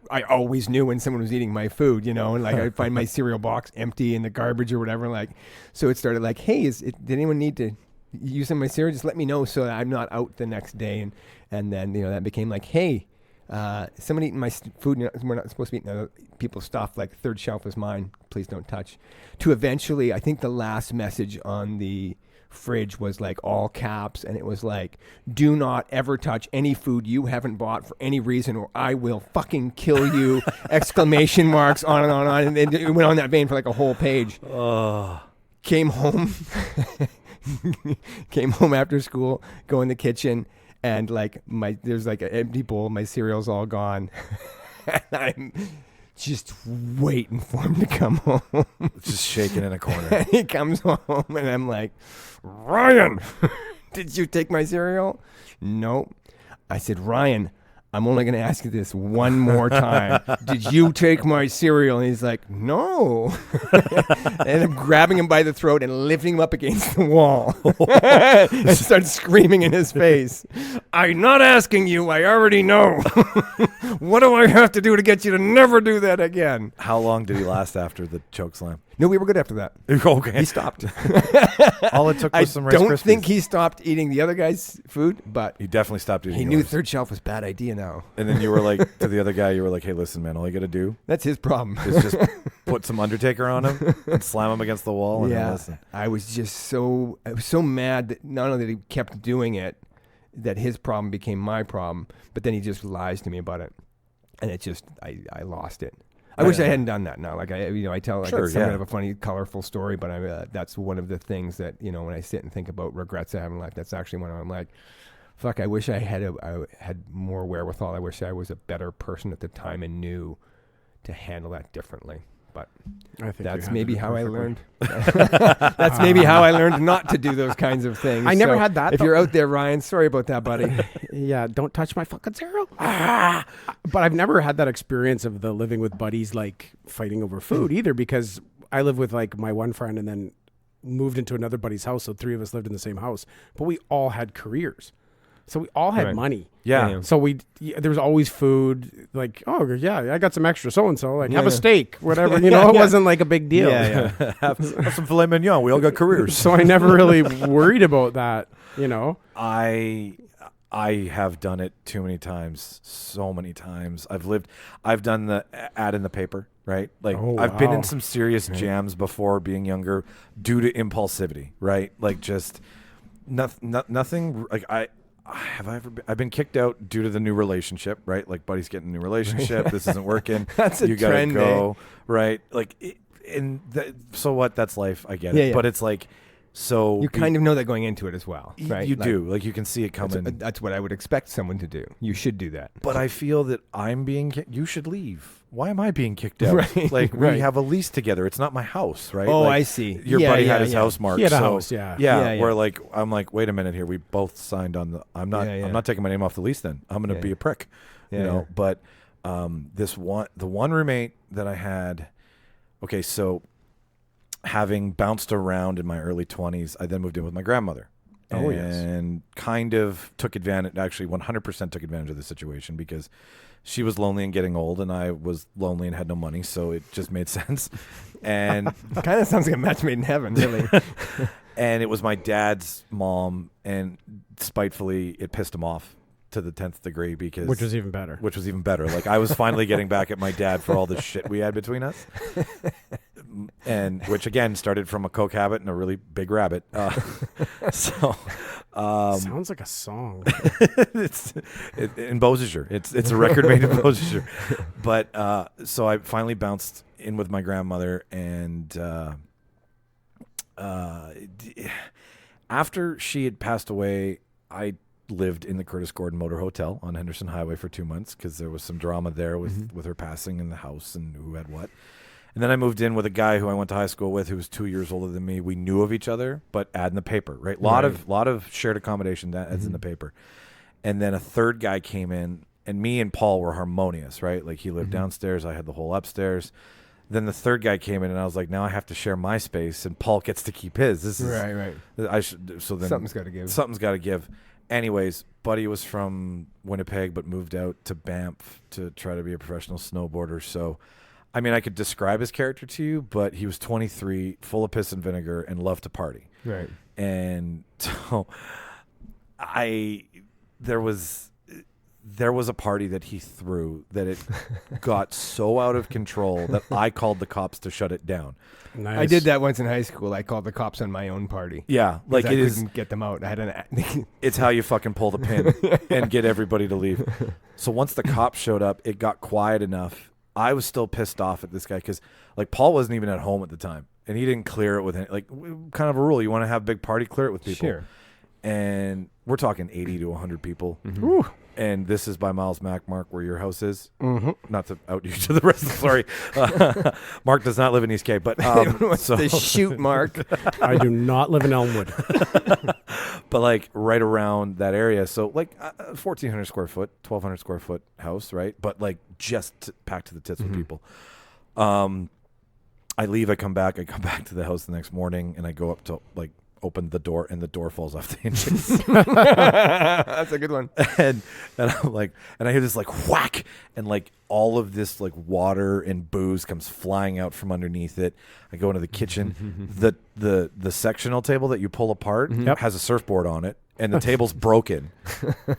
I always knew when someone was eating my food, you know, and like I'd find my cereal box empty in the garbage or whatever. Like, so it started like, hey, did anyone need to use some of my cereal? Just let me know so that I'm not out the next day. And then, you know, that became like, hey, someone eating my food. We're not supposed to be eating other people's stuff. Like, third shelf is mine. Please don't touch. To eventually, I think the last message on the fridge was like all caps, and it was like, do not ever touch any food you haven't bought for any reason or I will fucking kill you. Exclamation marks, on and on and on. And it went on that vein for like a whole page. Came home after school, go in the kitchen, and like there's like an empty bowl, my cereal's all gone. And I'm just waiting for him to come home. Just shaking in a corner. And he comes home and I'm like, Ryan, did you take my cereal? Nope. I said, Ryan, I'm only going to ask you this one more time. Did you take my cereal? And he's like, no. And I'm grabbing him by the throat and lifting him up against the wall. And start screaming in his face. I'm not asking you. I already know. What do I have to do to get you to never do that again? How long did he last after the choke slam? No, we were good after that. Okay. He stopped. All it took was some Rice I don't Krispies. think he stopped eating the other guy's food, but He definitely stopped eating he knew yours. third shelf was a bad idea now. And then you were like, to the other guy, you were like, hey, listen, man, all you got to do That's his problem. is just put some Undertaker on him and slam him against the wall. And then listen. I was so mad that not only that he kept doing it, that his problem became my problem, but then he just lies to me about it. And it just, I lost it. I wish I hadn't done that now. Like I tell like Sure, it's somewhat of a funny, colorful story, but that's one of the things that, you know, when I sit and think about regrets I have in life, that's actually when I'm like, fuck, I wish I had more wherewithal. I wish I was a better person at the time and knew to handle that differently. But I think that's you maybe handled how it I perfectly. learned. That's maybe how I learned not to do those kinds of things. I never had that, If though. you're out there, Ryan, sorry about that, buddy. Yeah, don't touch my fucking cereal. But I've never had that experience of the living with buddies, like fighting over food either, because I live with like my one friend and then moved into another buddy's house. So three of us lived in the same house, but we all had careers. So we all had Right. money. Yeah. So there was always food. Like, oh yeah, I got some extra so-and-so. Like, have a steak, whatever. You know, it wasn't like a big deal. Yeah. Have some filet mignon. We all got careers. So I never really worried about that, you know. I have done it too many times, so many times. I've done the ad in the paper, right? Like Oh, I've been in wow. some serious jams before being younger due to impulsivity, right? Like just nothing like I've been kicked out due to the new relationship, right? Like buddy's getting a new relationship. This isn't working. That's a you gotta trend, go, right? Like so what? That's life. I get it. Yeah. But it's like, so You kind of know that going into it as well, right? You Like, do. Like you can see it coming. That's what I would expect someone to do. You should do that. But I feel that I'm being you should leave. Why am I being kicked out? Right, Like right. we have a lease together. It's not my house, right? Oh, Like, I see. Your Yeah, buddy yeah, had his yeah. house marked. He had a so, house, yeah. Yeah, yeah. Where like I'm like, wait a minute here. We both signed on the. I'm not taking my name off the lease. Then I'm going to Yeah. be a prick, Yeah, you know. yeah. But the one roommate that I had. Okay, so having bounced around in my early 20s, I then moved in with my grandmother. Oh, yes. And kind of took advantage, actually 100% took advantage of the situation because she was lonely and getting old and I was lonely and had no money. So it just made sense. And Kind of sounds like a match made in heaven, really. and it was my dad's mom, and spitefully it pissed him off to the 10th degree because Which was even better. which was even better. Like I was finally getting back at my dad for all the shit we had between us, and which again started from a coke habit and a really big rabbit. So Sounds like a song. it's in Beausejour. It's a record made in Beausejour. But so I finally bounced in with my grandmother, and after she had passed away, I lived in the Curtis Gordon Motor Hotel on Henderson Highway for 2 months because there was some drama there with her passing in the house and who had what. And then I moved in with a guy who I went to high school with who was 2 years older than me. We knew of each other, but ad in the paper, right? Lot of shared accommodation ads in the paper. And then a third guy came in, and me and Paul were harmonious, right? Like he lived downstairs, I had the whole upstairs. Then the third guy came in, and I was like, now I have to share my space, and Paul gets to keep his. This is Right. I should. So then Something's got to give. Something's got to give. Anyways, Buddy was from Winnipeg, but moved out to Banff to try to be a professional snowboarder. So, I mean, I could describe his character to you, but he was 23, full of piss and vinegar, and loved to party. Right. And so, there was a party that he threw that it got so out of control that I called the cops to shut it down. Nice. I did that once in high school. I called the cops on my own party. Yeah, like I it is. couldn't get them out. I had It's how you fucking pull the pin and get everybody to leave. So once the cops showed up, it got quiet enough. I was still pissed off at this guy because, like, Paul wasn't even at home at the time, and he didn't clear it with any, like, kind of a rule. You want to have a big party, clear it with people. Sure. And we're talking 80 to 100 people. Ooh. And this is by Miles Mark, where your house is. Mm-hmm. Not to out you to the rest of the story. Mark does not live in East Cape, but so the shoot, Mark. I do not live in Elmwood. but like right around that area. So like 1,400 square foot, 1,200 square foot house, right? But like just packed to the tits with people. I leave, I come back to the house the next morning, and I go up to like open the door, and the door falls off the hinges. That's a good one. and I'm like, and I hear this like whack, and like all of this like water and booze comes flying out from underneath it. I go into the kitchen. the sectional table that you pull apart has a surfboard on it, and the table's broken.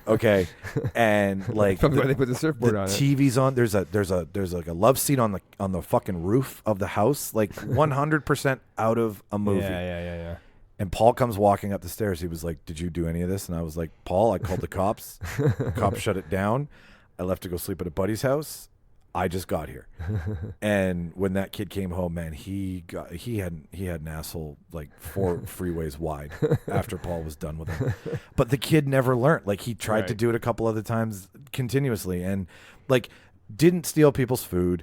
Okay, and like Probably why they put the surfboard on it. TV's on. There's like a love seat on the fucking roof of the house, like 100% out of a movie. Yeah. And Paul comes walking up the stairs. He was like, "Did you do any of this?" And I was like, "Paul, I called the cops. The cops shut it down. I left to go sleep at a buddy's house. I just got here." And when that kid came home, man, he had an asshole like 4 freeways wide after Paul was done with him. But the kid never learned. Like he tried to do it a couple other times continuously, and like didn't steal people's food,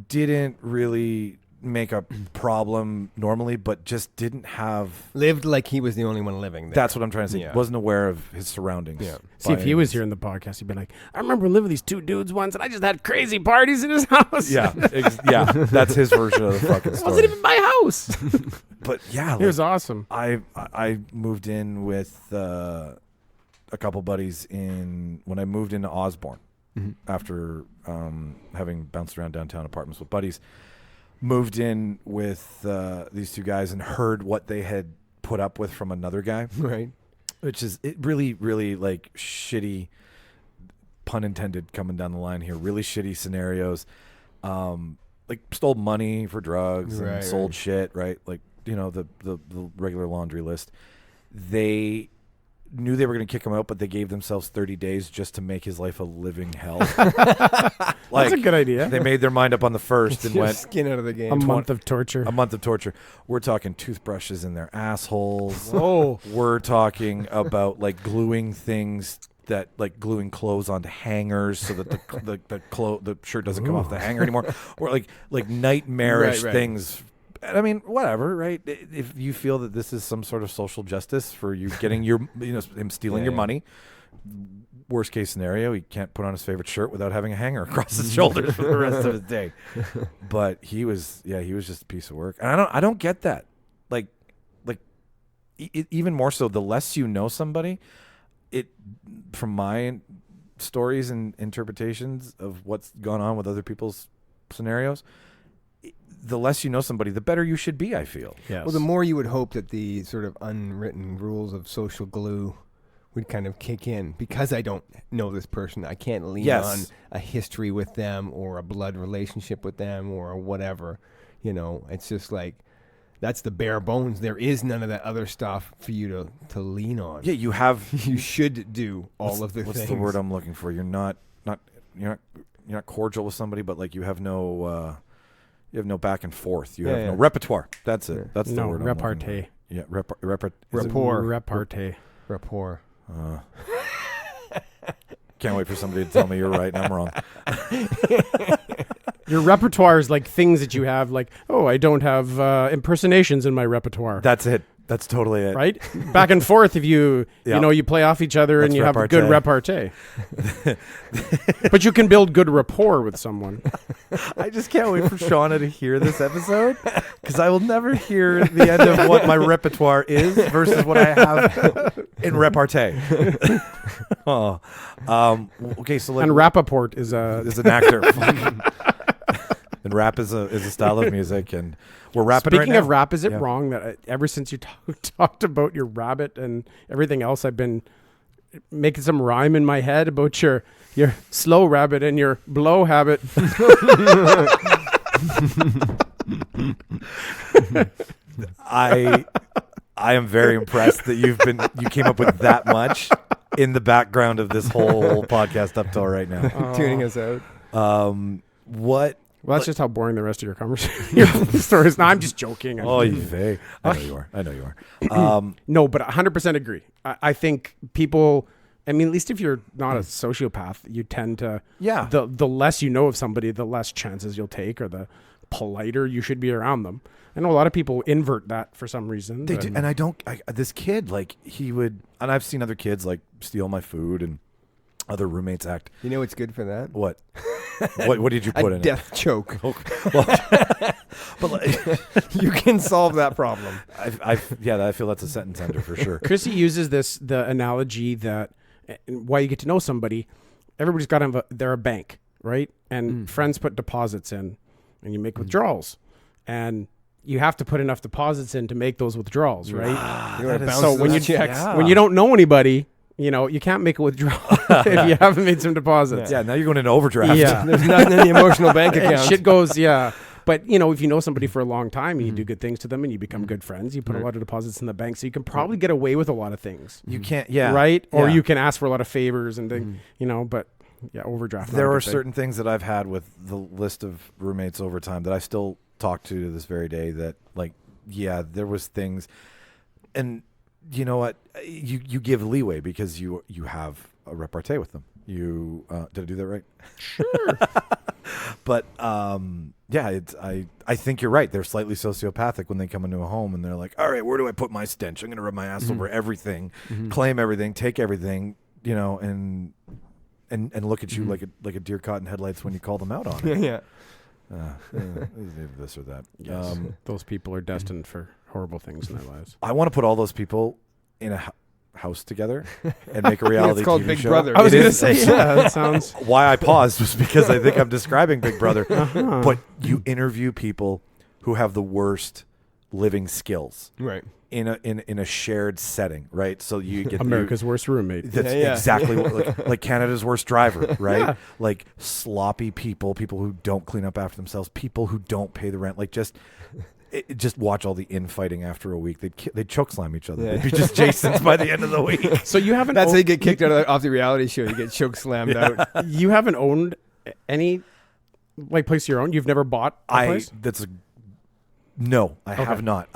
didn't really make a problem normally, but just didn't have Lived like he was the only one living there. That's what I'm trying to say. Yeah. Wasn't aware of his surroundings. Yeah. See, if he was here in the podcast, he'd be like, I remember living with these 2 dudes once, and I just had crazy parties in his house. Yeah, that's his version of the fucking It story. wasn't even my house. But yeah, It was awesome. I moved in with a couple buddies when I moved into Osborne after having bounced around downtown apartments with buddies. Moved in with these 2 guys and heard what they had put up with from another guy, Right. which is it really, really like shitty, pun intended, coming down the line here. Really shitty scenarios, like stole money for drugs and sold shit, right? Like the regular laundry list. They knew they were going to kick him out, but they gave themselves 30 days just to make his life a living hell. That's a good idea. They made their mind up on the first and went skin out of the game. A month of torture. a month of torture. We're talking toothbrushes in their assholes. Oh. We're talking about like gluing things that like gluing clothes onto hangers so that the shirt doesn't come off the hanger anymore, or like nightmarish things. I mean, whatever, right? If you feel that this is some sort of social justice for you getting him stealing your money, worst case scenario, he can't put on his favorite shirt without having a hanger across his shoulders for the rest of his day. But he was just a piece of work, and I don't get that. Like, even more so, the less you know somebody, from my stories and interpretations of what's gone on with other people's scenarios, the less you know somebody, the better you should be, I feel. Yes. Well, the more you would hope that the sort of unwritten rules of social glue would kind of kick in. Because I don't know this person, I can't lean on a history with them or a blood relationship with them or whatever. It's just like, that's the bare bones. There is none of that other stuff for you to lean on. Yeah, you have. You should do all of the what's things. the word I'm looking for? You're not cordial with somebody, but like you have no back and forth. You have no repertoire. That's it. That's the word. Repartee. Yeah, Rapport. Repartee. Rapport. Can't wait for somebody to tell me you're right and I'm wrong. Your repertoire is like things that you have, like, oh, I don't have impersonations in my repertoire. That's it. That's totally it. right? Back and forth. If you Yeah. you play off each other That's and you have a repartee. good repartee. But you can build good rapport with someone. I just can't wait for Shauna to hear this episode because I will never hear the end of what my repertoire is versus what I have in repartee. Oh, okay. So And Rappaport is a is an actor, and rap is a style of music, and we're rapping. Speaking right of now. rap, is it Yeah. wrong that ever since you talked about your rabbit and everything else, I've been making some rhyme in my head about your slow rabbit and your blow habit? I am very impressed that you came up with that much in the background of this whole podcast up till right now. Tuning us out. What? Well, that's just how boring the rest of your conversation, your stories. No, I'm just joking. Oh, you fake. I know you are. I know you are. No, but 100% agree. I think people, I mean, at least if you're not a sociopath, you tend to, Yeah. the less you know of somebody, the less chances you'll take, or the politer you should be around them. I know a lot of people invert that for some reason. They do, and I don't. This kid, like he would, and I've seen other kids like steal my food, and other roommates act. You know what's good for that? What? What did you put A in death choke. it? Well, but like, You can solve that problem. I feel that's a sentence ender for sure. Chrissy uses the analogy that why you get to know somebody, everybody's got they're a bank, right? And friends put deposits in, and you make withdrawals, and you have to put enough deposits in to make those withdrawals, right? You wanna that is bounce so when those you checks. yeah. when you don't know anybody, you can't make a withdrawal if you haven't made some deposits. Yeah, now you're going into overdraft. Yeah. There's nothing in the emotional bank And account. shit goes, yeah. But if you know somebody for a long time and you do good things to them and you become good friends, you put a lot of deposits in the bank, so you can probably get away with a lot of things, You can't. Yeah. right? Or Yeah. you can ask for a lot of favors and things, But yeah, overdraft. There are certain things that I've had with the list of roommates over time that I still talk to this very day that, like, yeah, there was things, and you know what, you give leeway because you have a repartee with them. You did I do that right? Sure. But yeah, I think you're right. They're slightly sociopathic when they come into a home and they're like, all right, where do I put my stench? I'm going to rub my ass over everything, claim everything, take everything, and look at you like a deer caught in headlights when you call them out on it. Yeah. This or that. Yes. Those people are destined for horrible things in their lives. I want to put all those people in a house together and make a reality It's called TV Big show. Brother. I was It going to is- say, yeah, that sounds. Why I paused was because I think I'm describing Big Brother. But you interview people who have the worst living skills Right. in a shared setting, right? So you get America's worst roommate. That's Yeah. exactly what, like Canada's worst driver, right? Like sloppy people who don't clean up after themselves, people who don't pay the rent. Like just watch all the infighting after a week. They'd choke slam each other. Yeah. They'd be just Jasons by the end of the week. So you haven't. That's how you get kicked off the reality show. You get choke slammed out. You haven't owned any place of your own. You've never bought a place. No, I have not.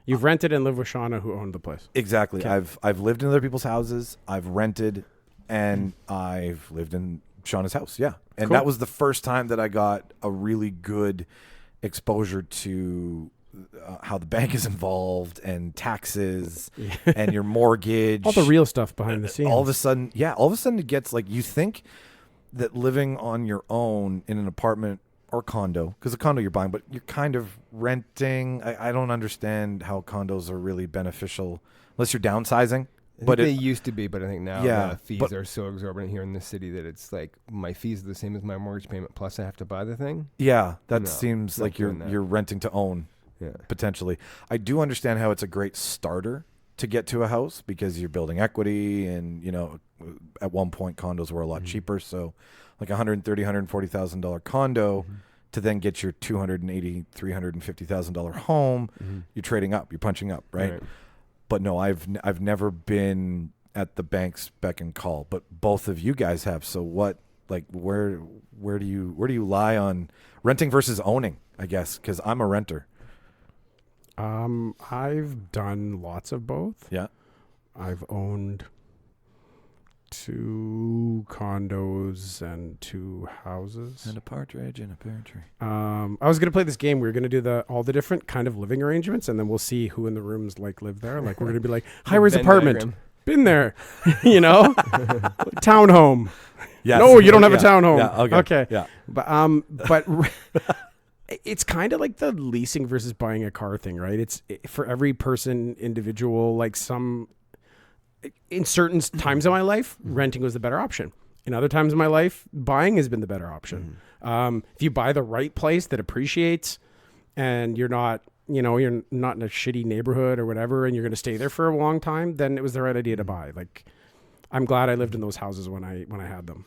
You've rented and lived with Shauna, who owned the place. Exactly. Okay. I've lived in other people's houses. I've rented, and I've lived in Shauna's house. Yeah, and Cool. that was the first time that I got a really good exposure to how the bank is involved and taxes and your mortgage. All the real stuff behind the scenes. All of a sudden it gets like, you think that living on your own in an apartment or condo, because a condo you're buying, but you're kind of renting. I don't understand how condos are really beneficial unless you're downsizing. But they used to be, but I think now Yeah, fees are so exorbitant here in the city that it's like my fees are the same as my mortgage payment, plus I have to buy the thing. Yeah, that No, seems not like you're doing that. you're renting to own Yeah. potentially. I do understand how it's a great starter to get to a house because you're building equity, and at one point condos were a lot cheaper, so like $130,000, $140,000 condo to then get your $280,000, $350,000 home. You're trading up, you're punching up, right? But no, I've never been at the bank's beck and call, but both of you guys have. So what, like, where do you lie on renting versus owning? I guess because I'm a renter. I've done lots of both. Yeah. I've owned 2 condos and 2 houses. And a partridge in a pear tree. I was going to play this game. We were going to do all the different kind of living arrangements, and then we'll see who in the rooms like live there. Like we're going to be like, high-rise apartment. Diagram. Been there. Townhome. Yes. No, you don't have a townhome. Yeah, okay. Yeah. But it's kind of like the leasing versus buying a car thing, right? It's for every person individual. Like in certain times of my life, renting was the better option. In other times of my life, buying has been the better option. If you buy the right place that appreciates, and you're not in a shitty neighborhood or whatever, and you're going to stay there for a long time, then it was the right idea to buy. Like, I'm glad I lived in those houses when I had them,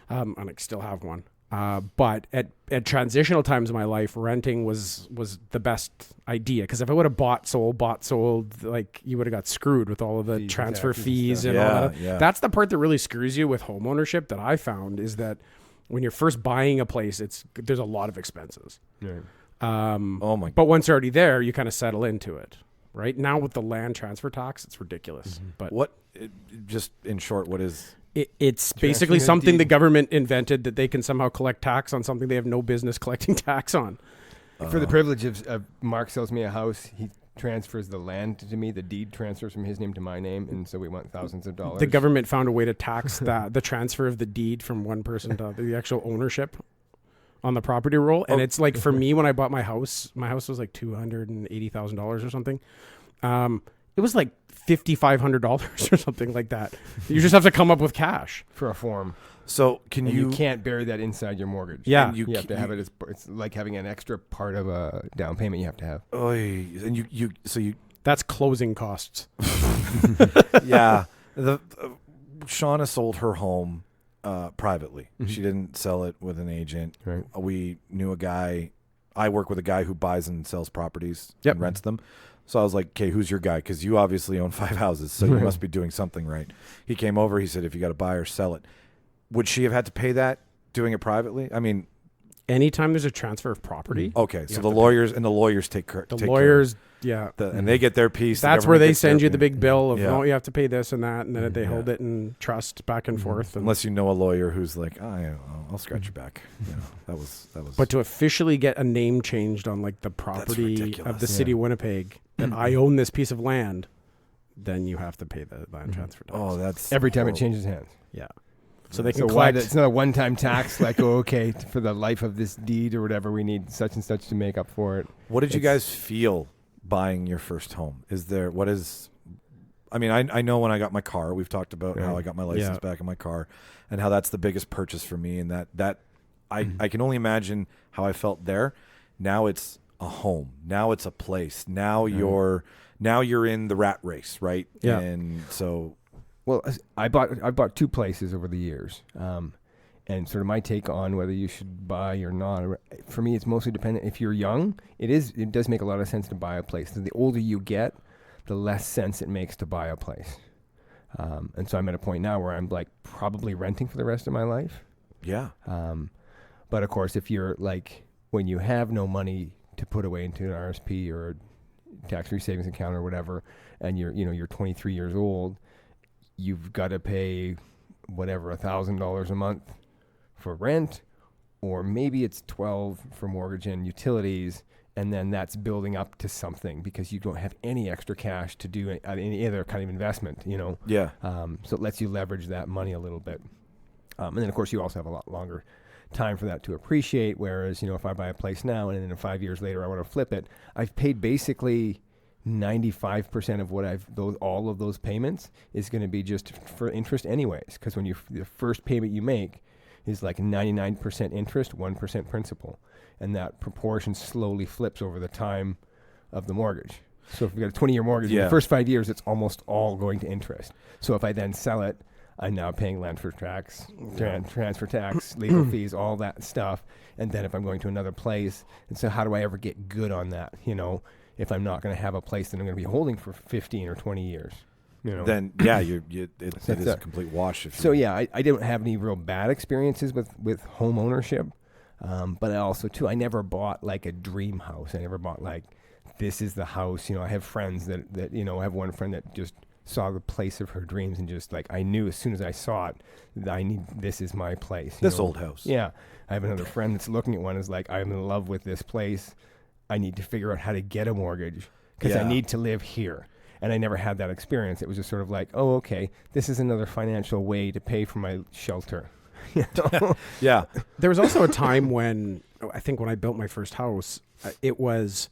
and I still have one. But at transitional times of my life, renting was the best idea. Because if I would have bought, sold, like you would have got screwed with all of the transfer fees and all that. Yeah. That's the part that really screws you with home ownership that I found, is that when you're first buying a place, there's a lot of expenses. Right. But once you're already there, you kind of settle into it. Right now with the land transfer tax, it's ridiculous. But just in short, what is... It's basically something the government invented that they can somehow collect tax on something they have no business collecting tax on. For the privilege of Mark sells me a house, he transfers the land to me. The deed transfers from his name to my name, and so we want thousands of dollars. The government found a way to tax the transfer of the deed from one person to the actual ownership on the property roll. And it's like, for me, when I bought my house was like $280,000 or something. It was like $5,500 or something like that. You just have to come up with cash for a form. So you can't bury that inside your mortgage. Yeah. You have to have it. It's like having an extra part of a down payment you have to have. And that's closing costs. Yeah. Shauna sold her home privately. She didn't sell it with an agent. Right. We knew a guy. I work with a guy who buys and sells properties and rents them. So I was like, okay, who's your guy? Because you obviously own 5 houses, so you must be doing something right. He came over. He said, if you got to buy or sell it. Would she have had to pay that doing it privately? I mean, anytime there's a transfer of property. Okay, so the lawyers take care. And they get their piece. That's where they send you the big bill of, you have to pay this and that, and then they hold it in trust back and forth. Unless you know a lawyer who's like, I'll scratch your back. That was. But to officially get a name changed on like the property of the city of Winnipeg, that I own this piece of land, then you have to pay the land transfer tax. Oh, that's every time it changes hands. Yeah. So they can collect. It's not a one-time tax like, for the life of this deed or whatever, we need such and such to make up for it. What did you guys feel buying your first home? I know when I got my car, we've talked about how I got my license back in my car and how that's the biggest purchase for me. And that I can only imagine how I felt there. Now it's a home. Now it's a place. Now you're in the rat race, right? Yeah. And so... Well, I bought 2 places over the years, and sort of my take on whether you should buy or not. For me, it's mostly dependent. If you're young, it does make a lot of sense to buy a place. The older you get, the less sense it makes to buy a place. And so I'm at a point now where I'm like probably renting for the rest of my life. Yeah. But of course, if you're like, when you have no money to put away into an RSP or a tax-free savings account or whatever, and you're 23 years old, you've got to pay whatever, $1,000 a month for rent, or maybe it's $1,200 for mortgage and utilities, and then that's building up to something because you don't have any extra cash to do any other kind of investment, Yeah. So it lets you leverage that money a little bit. And then, of course, you also have a lot longer time for that to appreciate, whereas, if I buy a place now and then 5 years later I want to flip it, I've paid basically 95% of what all of those payments is going to be just for interest anyways, because when the first payment you make is like 99% interest, 1% principal, and that proportion slowly flips over the time of the mortgage. So if you've got a 20-year mortgage, in the first 5 years, it's almost all going to interest. So if I then sell it, I'm now paying land for tax, transfer tax, legal fees, all that stuff. And then if I'm going to another place, and so how do I ever get good on that, if I'm not going to have a place that I'm going to be holding for 15 or 20 years, Then it is a complete wash. I don't have any real bad experiences with home ownership, but I also I never bought like a dream house. I never bought like, this is the house. I have friends that I have one friend that just saw the place of her dreams, and just like I knew as soon as I saw it that this is my place. This old house. Yeah. I have another friend that's looking at one is like, I'm in love with this place. I need to figure out how to get a mortgage because I need to live here. And I never had that experience. It was just sort of like, oh, okay, this is another financial way to pay for my shelter. Yeah. There was also a time when I think when I built my first house, it was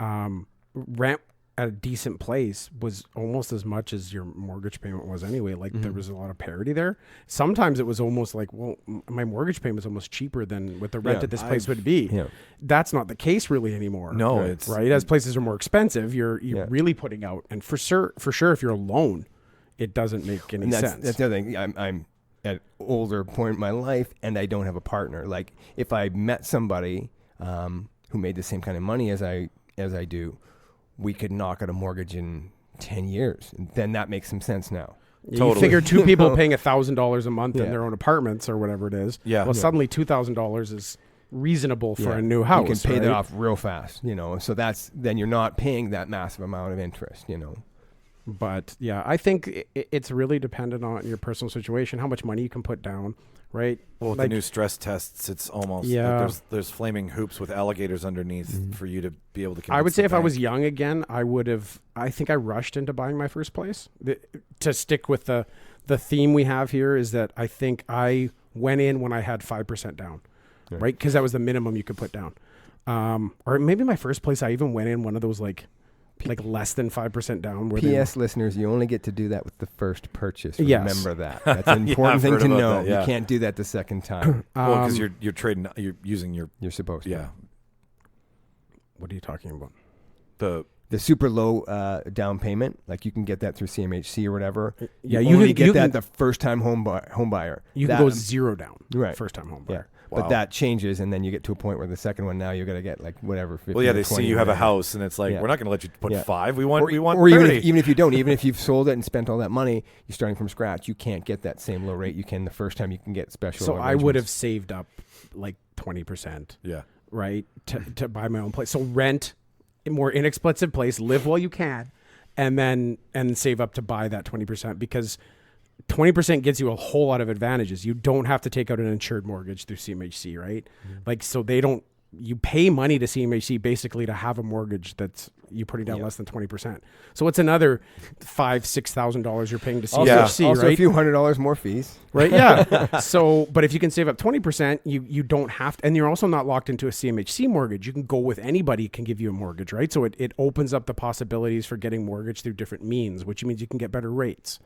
rent at a decent place was almost as much as your mortgage payment was anyway. Like there was a lot of parity there. Sometimes it was almost like, well, my mortgage payment is almost cheaper than what the rent at this place would be. Yeah. That's not the case really anymore. No, it's right. As places are more expensive, you're really putting out, and for sure, if you're alone, it doesn't make any sense. That's the other thing. I'm at an older point in my life, and I don't have a partner. Like if I met somebody who made the same kind of money as I do, we could knock out a mortgage in 10 years. And then that makes some sense now. You figure two people paying $1,000 a month in their own apartments or whatever it is. Yeah. Well, suddenly $2,000 is reasonable for a new house. You can pay that off real fast, So then you're not paying that massive amount of interest, But yeah, I think it's really dependent on your personal situation, how much money you can put down. Right. Well, with the new stress tests, it's almost like there's flaming hoops with alligators underneath for you to be able to. I would say if I was young again, I think I rushed into buying my first place. To stick with the theme we have here is that I think I went in when I had 5% down, right? Because that was the minimum you could put down. Or maybe my first place, I even went in one of those like less than 5% down. P.S. listeners, you only get to do that with the first purchase. Remember that. That's an important thing to know. You can't do that the second time. Well, because you're trading, you're using your. You're supposed to. Yeah. What are you talking about? The super low down payment, like you can get that through CMHC or whatever. Yeah, you can get that the first time home buyer. You can go zero down. Right. First time home buyer. Yeah. Wow. But that changes, and then you get to a point where the second one now you got to get like whatever. 50 well, yeah, they see you have a house, and it's like we're not going to let you put 5. We want or 30. even if you don't, even if you've sold it and spent all that money, you're starting from scratch. You can't get that same low rate you can the first time. You can get special. So I would have saved up like 20%. Yeah. Right to buy my own place. So rent a more inexpensive place, live while you can, and save up to buy that 20% because 20% gets you a whole lot of advantages. You don't have to take out an insured mortgage through CMHC, right? Like, so you pay money to CMHC basically to have a mortgage that's you putting down less than 20%. So it's another $5,000-$6,000 you're paying to CMHC, also right? a few $100 more fees, right? Yeah. So, but if you can save up 20%, you don't have to, and you're also not locked into a CMHC mortgage. You can go with anybody can give you a mortgage, right? So it opens up the possibilities for getting mortgage through different means, which means you can get better rates.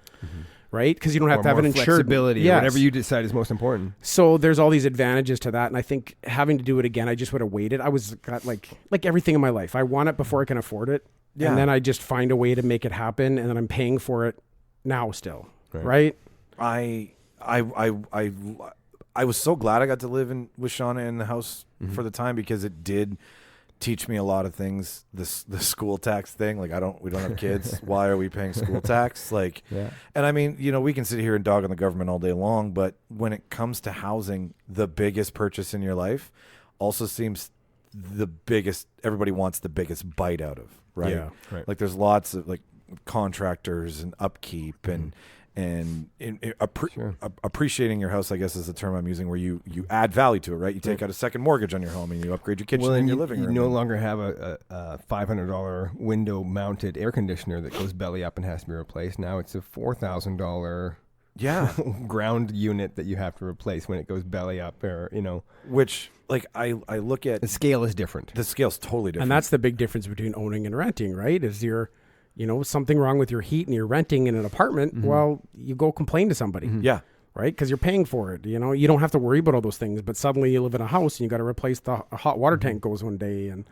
Right? Because you don't have to have an insured flexibility. Yes. Whatever you decide is most important. So there's all these advantages to that. And I think having to do it again, I just would have waited. I was got like everything in my life. I want it before I can afford it. Yeah. And then I just find a way to make it happen. And then I'm paying for it now still. Right? I was so glad I got to live with Shauna in the house for the time because it did teach me a lot of things. The school tax thing, like we don't have kids. Why are we paying school tax? Like, and I mean, we can sit here and dog on the government all day long, but when it comes to housing, the biggest purchase in your life also seems the biggest. Everybody wants the biggest bite out of, right? Yeah, right. Like there's lots of like contractors and upkeep and appreciating your house, I guess is the term I'm using, where you add value to it, right? You take out a second mortgage on your home and you upgrade your kitchen and your living room. You no longer have a $500 window mounted air conditioner that goes belly up and has to be replaced. Now it's a $4,000 ground unit that you have to replace when it goes belly up, or which like I look at the scale is different. The scale's totally different, and that's the big difference between owning and renting, right? Is something wrong with your heat and you're renting in an apartment, well, you go complain to somebody. Yeah. Right? Because you're paying for it. You don't have to worry about all those things, but suddenly you live in a house and you got to replace the hot water tank goes one day. And,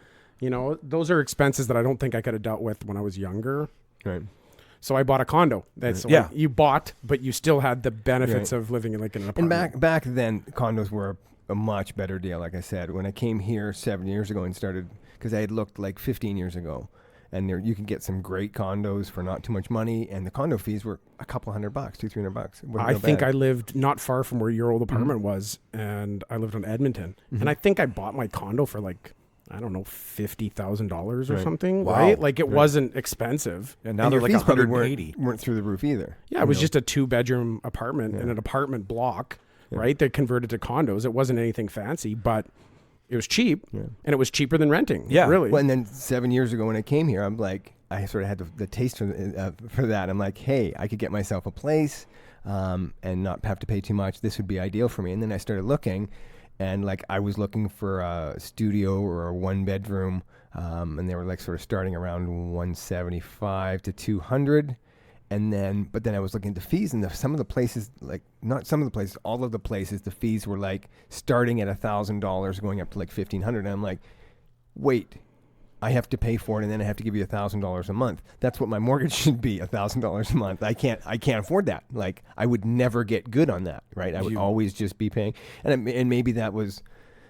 those are expenses that I don't think I could have dealt with when I was younger. Right. So I bought a condo. That's what you bought, but you still had the benefits of living in an apartment. And back then, condos were a much better deal. Like I said, when I came here 7 years ago and started, because I had looked like 15 years ago. And you can get some great condos for not too much money, and the condo fees were a couple $100, $200-$300. I think I lived not far from where your old apartment was, and I lived on Edmonton. And I think I bought my condo for like I don't know, $50,000 or Right. something, Wow. right? Like it Right. wasn't expensive. And now And they're your like fees probably 180. weren't through the roof either. Yeah, it was just a 2-bedroom apartment in an apartment block, right? They converted to condos. It wasn't anything fancy, but it was cheap, and it was cheaper than renting. Yeah. Really. Well, and then 7 years ago when I came here, I'm like, I sort of had the taste for that. I'm like, hey, I could get myself a place and not have to pay too much. This would be ideal for me. And then I started looking, and like I was looking for a studio or a 1-bedroom, and they were like sort of starting around 175 to 200. But then I was looking at the fees, and some of the places, like not some of the places, all of the places, the fees were like starting at $1,000, going up to like $1,500. And I'm like, wait, I have to pay for it, and then I have to give you $1,000 a month. That's what my mortgage should be, $1,000 a month. I can't afford that. Like I would never get good on that, right? I would always just be paying, and maybe that was.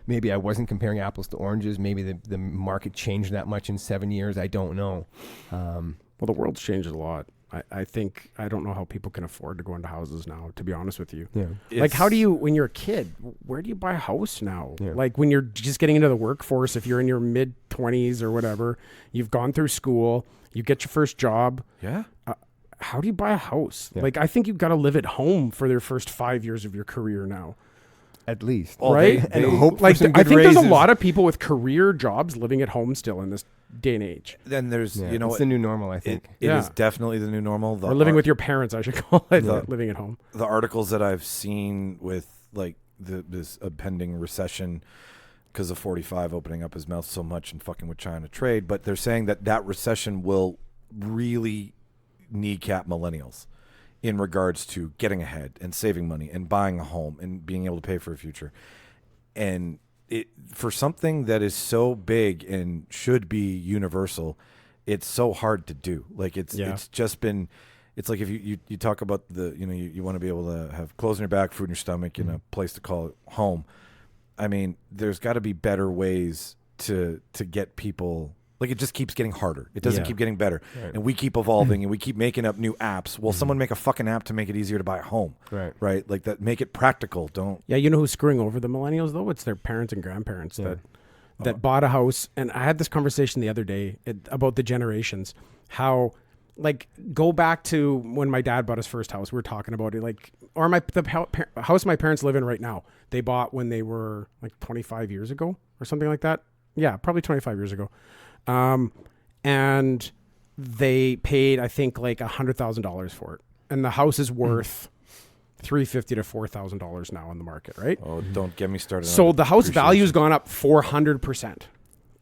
Maybe I wasn't comparing apples to oranges. Maybe the market changed that much in 7 years. I don't know. Well, the world's changed a lot. I think, I don't know how people can afford to go into houses now, to be honest with you. Yeah. Like, how do you, when you're a kid, where do you buy a house now? Yeah. Like, when you're just getting into the workforce, if you're in your mid-20s or whatever, you've gone through school, you get your first job. Yeah. How do you buy a house? Yeah. Like, I think you've got to live at home for their first 5 years of your career now. At least. Well, Right? they- And hope for Like, some I good think there's a raises. lot of people with career jobs living at home still in this day and age. Then there's, Yeah, you know, it's the new normal, I think. it is Yeah. definitely the new normal. Or living with your parents, I should call it, Yeah. living at home. the articles that I've seen with like this impending recession because of 45 opening up his mouth so much and fucking with China trade, but they're saying that recession will really kneecap millennials in regards to getting ahead and saving money and buying a home and being able to pay for a future. And it, for something that is so big and should be universal, it's so hard to do. Like it's just been, it's like if you talk about you want to be able to have clothes on your back, food in your stomach, and a place to call home. I mean, there's got to be better ways to get people. Like it just keeps getting harder. It doesn't keep getting better. Right. And we keep evolving and we keep making up new apps. Well, someone make a fucking app to make it easier to buy a home. Right. Right? Like that, make it practical. Don't. Yeah, you know who's screwing over the millennials though? It's their parents and grandparents that bought a house. And I had this conversation the other day about the generations. How, like, go back to when my dad bought his first house. We were talking about it, like, or the house my parents live in right now. They bought when they were like 25 years ago or something like that. Yeah, probably 25 years ago. And they paid, I think, like $100,000 for it. And the house is worth $350,000 to $4,000 now on the market, right? Oh, don't get me started. So on the house value's appreciation. gone up 400%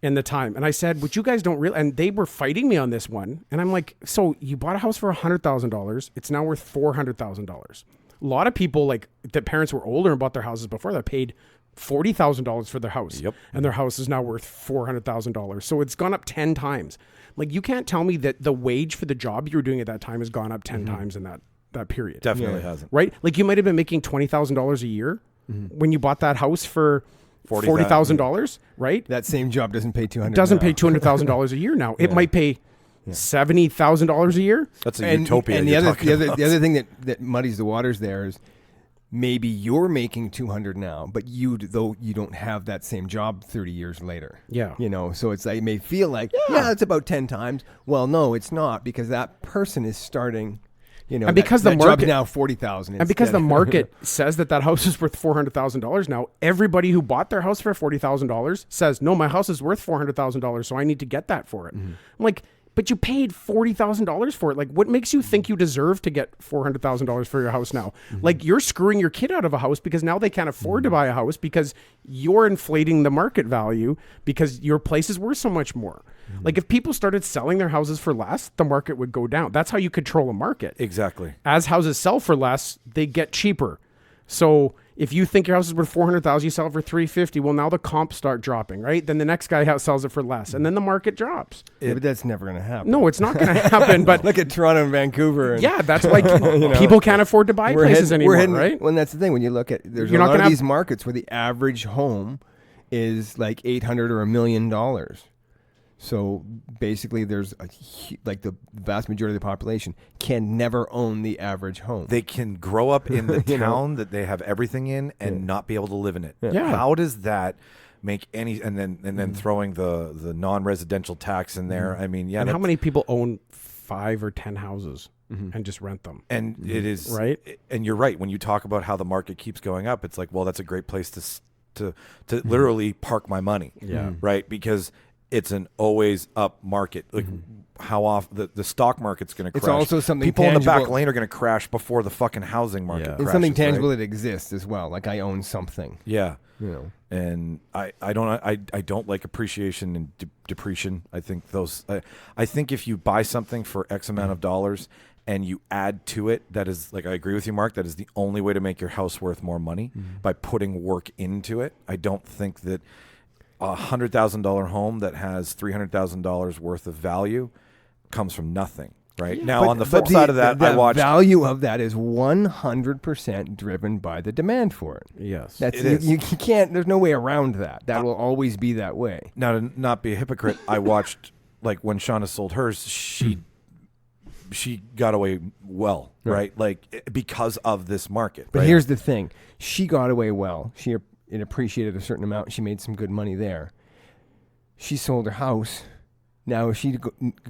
in the time. And I said, what you guys don't realize, and they were fighting me on this one. And I'm like, so you bought a house for $100,000. It's now worth $400,000. A lot of people, like, the parents were older and bought their houses before that, paid $40,000 for their house. Yep. And their house is now worth $400,000. So it's gone up 10 times. Like, you can't tell me that the wage for the job you were doing at that time has gone up 10 times in that period. Definitely Yeah. hasn't. Right? Like, you might have been making $20,000 a year when you bought that house for $40,000, right? That same job doesn't pay $200. It doesn't pay $200,000 a year now. It might pay $70,000 a year. That's a utopia. And you're the talking about. other thing that muddies the waters there is maybe you're making 200 now, but you don't have that same job 30 years later. Yeah. You know, so it's like, it may feel like, it's about 10 times. Well, no, it's not, because that person is starting, you know, And because that the job's market- now 40,000. And because the market says that house is worth $400,000 now, everybody who bought their house for $40,000 says, no, my house is worth $400,000, so I need to get that for it. I'm like, but you paid $40,000 for it. Like, what makes you think you deserve to get $400,000 for your house now? Like, you're screwing your kid out of a house because now they can't afford to buy a house because you're inflating the market value because your place is worth so much more. Like, if people started selling their houses for less, the market would go down. That's how you control a market. Exactly. As houses sell for less, they get cheaper. So if you think your house is worth $400,000, you sell it for $350,000. Well, now the comps start dropping, right? Then the next guy sells it for less, and then the market drops. Yeah, but that's never going to happen. No, it's not going to happen. But Look at Toronto and Vancouver. And yeah, that's why people can't afford to buy places anymore, right? Well, that's the thing. When you look at, there's You're a not lot gonna of have- these markets where the average home is like $800,000 or $1 million. So basically, there's like the vast majority of the population can never own the average home. They can grow up in the You know? town that they have everything in and not be able to live in it. Yeah. How does that make any, and then throwing the non-residential tax in there. I mean, yeah. And how many people own 5 or 10 houses and just rent them? And it is right. And you're right when you talk about how the market keeps going up. It's like, well, that's a great place to literally park my money. Yeah. Right, because it's an always up market. Like how often the stock market's going to crash. It's also something people in the back tangible. lane are going to crash before the fucking housing market. Yeah. crashes, It's something tangible right? that exists as well. Like I own something. Yeah. You know. And I don't like appreciation and depreciation. I think those. I think if you buy something for X amount of dollars and you add to it, that is, like, I agree with you, Mark. That is the only way to make your house worth more money, by putting work into it. I don't think that $100,000 home that has $300,000 worth of value comes from nothing. Right now, But- on the but flip side of that, I watched. The value of that is 100% driven by the demand for it. Yes. That's It is. you can't. There's no way around that. That will always be that way. Now, to not be a hypocrite, I watched, like, when Shauna sold hers, she got away well, right? Like, because of this market. But right? here's the thing: she got away well. It appreciated a certain amount. She made some good money there. She sold her house. Now, if she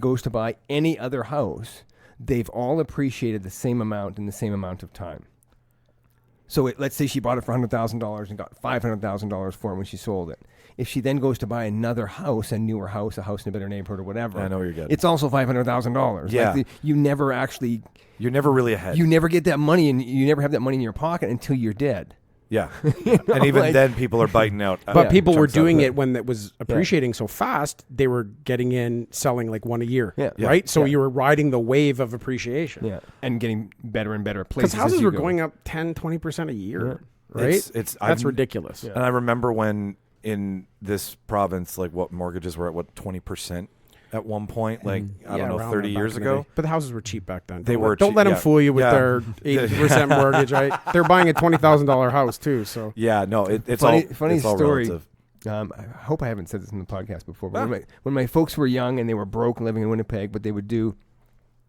goes to buy any other house, they've all appreciated the same amount in the same amount of time. So let's say she bought it for $100,000 and got $500,000 for it when she sold it. If she then goes to buy another house, a newer house, a house in a better neighborhood or whatever, I know where you're getting. it's also $500,000. Yeah. You never actually, You're never really ahead. you never get that money, and you never have that money in your pocket until you're dead. Yeah. And even like- then, people are biting out. But people were chunks out of doing it. it when it was appreciating so fast. They were getting in, selling like one a year, Yeah. right? So Yeah. you were riding the wave of appreciation. Yeah, and getting better and better places. Because houses as you were go. going up 10, 20% a year, right? It's That's ridiculous. And I remember when in this province, like, what mortgages were at 20% at one point, like, I don't know, around 30 there back years in the ago. day. But the houses were cheap back then. They Don't were let- Don't cheap, let them yeah. fool you with Yeah. their 80% mortgage, right? They're buying a $20,000 house too. So Yeah, no, it's Funny all story. relative. I hope I haven't said this in the podcast before, but when my folks were young and they were broke and living in Winnipeg, but they would do,